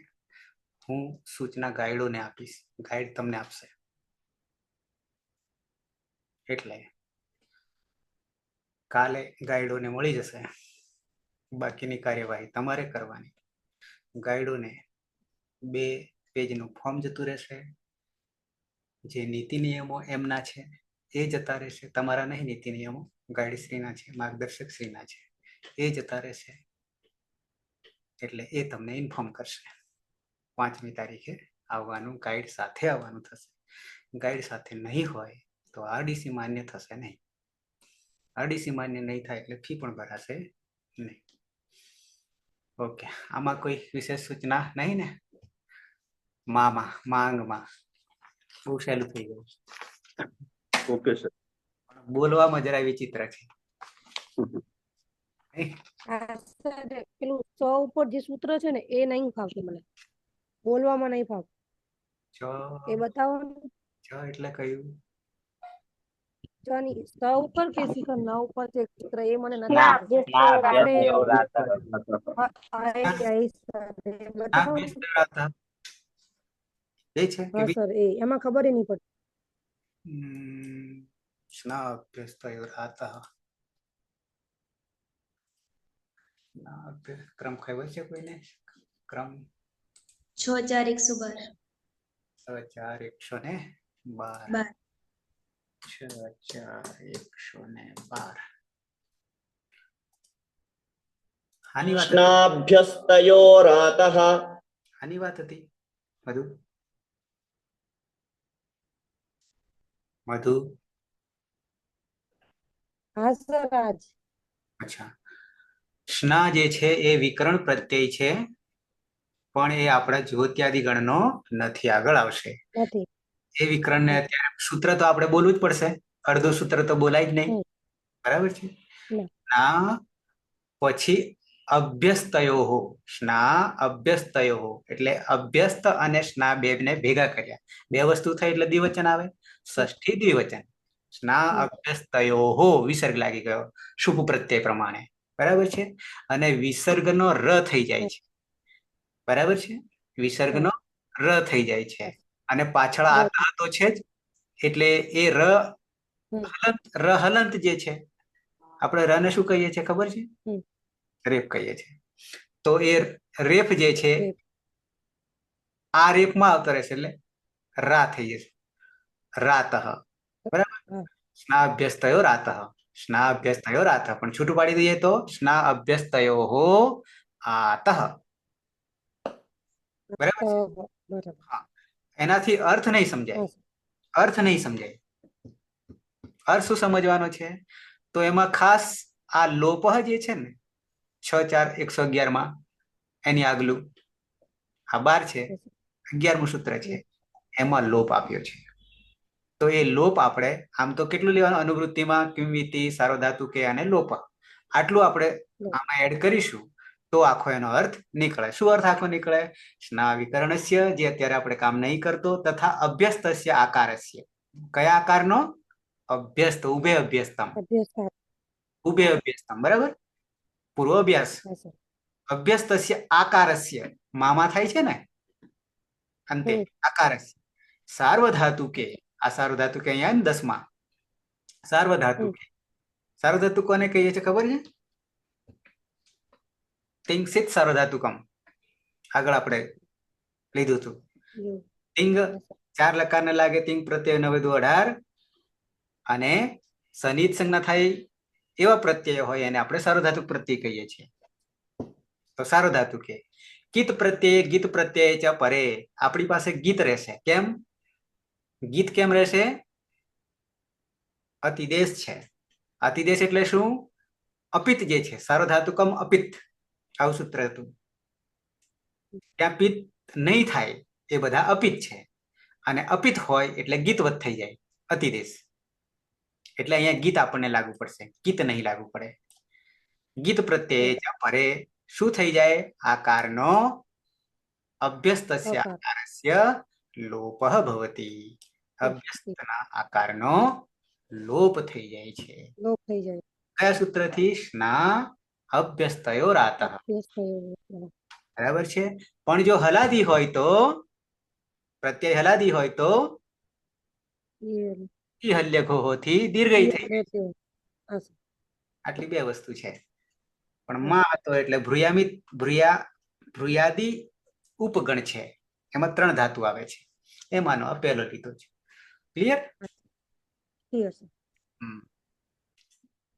હું સૂચના ગાઈડોને આપીશ, ગાઈડ તમને આપશે. એટલે કાલે ગાઈડોને મળી જશે. બાકીની કાર્યવાહી તમારે કરવાની. ગાઈડોને 2 પેજનું ફોર્મ જતું રહેશે. જે નીતિ નિયમો એમના છે એ જતા રહેશે. તમારા નહીં નીતિ નિયમો, ગાઈડ શ્રીના છે, માર્ગદર્શક શ્રીના છે, એ જતા રહેશે. એટલે એ તમને ઇન્ફોર્મ કરશે. 5મી તારીખે આવવાનું, ગાઈડ સાથે આવવાનું થશે. ગાઈડ સાથે નહીં હોય તો આરડીસી માન્ય થશે નહીં. આરડીસી માન્ય નહીં થાય એટલે ફી પણ ભરાશે નહીં. ઓકે, આમાં કોઈ વિશેષ સૂચના નહીં ને? માંગમાં બહુ સહેલું થઈ ગયું. Okay sir. બોલવામાં જરા વિચિત્ર છે. પેલું 100 ઉપર જે સૂત્ર છે ને એ નહીં ફાવતું મને, બોલવામાં નહીં ફાવતું. એ બતાવો ને. એટલે કયું? 100 ઉપર કે 9 ઉપર છે સૂત્ર એ મને નથી ના આવડતું. એ છે કે હા સર, એમાં ખબર નહીં પડતી. ક્રમ ખબર છે કોઈને? ક્રમ 6112. 6112. 6112. આની વાત સ્નાભ્યસ્તયોરાતઃ. આની વાત હતી. મધુ. હા સર, આજ. અચ્છા, સ્ના જે છે એ વિકરણ પ્રત્યય છે પણ એ આપણા જ્યોત્યાદિ ગણનો નથી. આગળ આવશે એ વિકરણને. અત્યારે સૂત્ર તો આપણે બોલવું જ પડશે. અડધું સૂત્ર તો બોલાય જ નહીં. બરાબર છે? ના પછી અભ્યસ્તયો. સ્ના અભ્યસ્તયો એટલે અભ્યસ્ત અને સ્ના બેને ભેગા કર્યા. 2 વસ્તુ થઈ એટલે દ્વિવચન આવે. ષષ્ઠી દ્વિવચન. સ્ના અભ્યસ્તયો વિસર્ગ લાગી ગયો શુભ પ્રત્યય પ્રમાણે. બરાબર છે? અને વિસર્ગનો ર થઈ જાય છે. બરાબર છે? વિસર્ગનો ર થઈ જાય છે અને પાછળ આતા તો છે જ એટલે એ ર હલંત જે છે, આપણે ર ને શું કહીએ છીએ ખબર છે? રેપ કહીએ છીએ. તો એ રેફ જે છે આ રેફમાં આવતો રહેશે એટલે રા થઈ જશે, રાતઃ. બરાબર, સ્નાભ્યસ્તયો રાતઃ, સ્નાભ્યસ્તયો રાતઃ. પણ છૂટું પાડી દઈએ તો સ્નાભ્યસ્તયો આતઃ. બરાબર છે? હા, એનાથી અર્થ નહીં સમજાય, અર્થ નહીં સમજાય. અર્થ શું સમજવાનો છે? તો એમાં ખાસ આ લોપહ જે છે ને 6-4-111 માં એની આગલું આ 12 છે, 11મું સૂત્ર છે, એમાં લોપ આપ્યો છે. તો એ લોપ આપણે આમ તો કેટલું લેવાનું? અનુવૃત્તિમાં કિંવિતિ, સાર્વધાતુકે અને લોપ, આટલું આપણે આમાં એડ કરીશું તો આખો એનો અર્થ નીકળે. શું અર્થ આખો નીકળે? સ્ના વિકરણસ્ય, જે અત્યારે આપણે કામ નહીં કરતો, તથા અભ્યસ્તસ્ય આકારસ્ય. કયા આકારનો? અભ્યસ્ત, ઉભે અભ્યસ્તમ, ઉભે અભ્યસ્તમ. બરાબર, પૂર્વ અભ્યાસ. અભ્યસ્તસ્ય આકારસ્ય, મામા થાય છે ને અંતે, આકારસ્ય. સાર્વધાતુકે, આ સાર્વધાતુકે અહીંયા 10માં સાર્વધાતુકે. સાર્વધાતુ કોને કહીએ છીએ ખબર છે? તિંગસિત સાર્વધાતુકમ, આગળ આપણે લીધું હતું. તિંગ 4 લકારને લાગે, તિંગ પ્રત્યય 9-18, અને સનિત સંજ્ઞા થાય એવા પ્રત્યય હોય એને આપણે સાર્વધાતુક પ્રત્યય કહીએ છીએ. તો સાર્વધાતુકે. ગીત પ્રત્યય, ગીત પ્રત્યય ચ પરે, આપણી પાસે ગીત રહેશે. કેમ ગીત કેમ રહેશે? અતિદેશ છે. અતિદેશ એટલે શું? અપિત જે છે, સાર્વધાતુકમ અપિત, આવું સૂત્ર હતું. ત્યાં પિત નહીં થાય એ બધા અપિત છે, અને અપિત હોય એટલે ગીતવત થઈ જાય, અતિદેશ. એટલે અહીંયા ગીત આપણને લાગુ પડશે, ગીત નહીં લાગુ પડે. ગીત પ્રત્યય પરે શું થઈ જાય? આકારનો અભ્યસ્તસ્ય આકારસ્ય લોપઃ ભવતી. અભ્યસ્તના આકારનો લોપ થઈ જાય છે. લોપ થઈ જાય. કયા સૂત્રથી? સ્ના અભ્યસ્તયો રાતઃ. બરાબર છે. પણ જો હલાદી હોય તો, પ્રત્યય હલાદી હોય તો હલ્યઘોથી દીર્ઘઈ થઈ જાય. આટલી બે વસ્તુ છે. પણ માં હતો એટલે ભ્રુયાદી ઉપગણ છે, એમાં 3 ધાતુ આવે છે, એમાંનો આ પહેલો લીધો છે. ક્લિયર?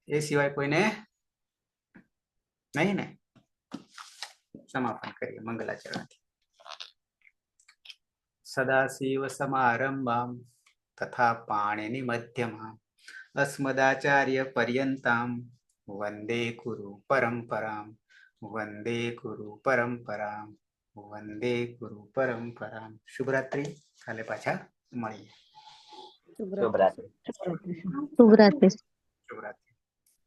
એ સિવાય કોઈને નહીં ને? સમાપન કરીએ મંગલાચરણથી. સદાશિવ સમારંભામ તથા પાણિનિ મધ્યમામ અસ્મદાચાર્ય પર્યંતામ વંદે ગુરુ પરંપરામ, વંદે ગુરુ પરંપરામ, વંદે ગુરુ પરંપરામ. શુભરાત્રી. કાલે પાછા મળીએ. શુભરાત્રી. શુભરાત્રી. શુભરાત્રી.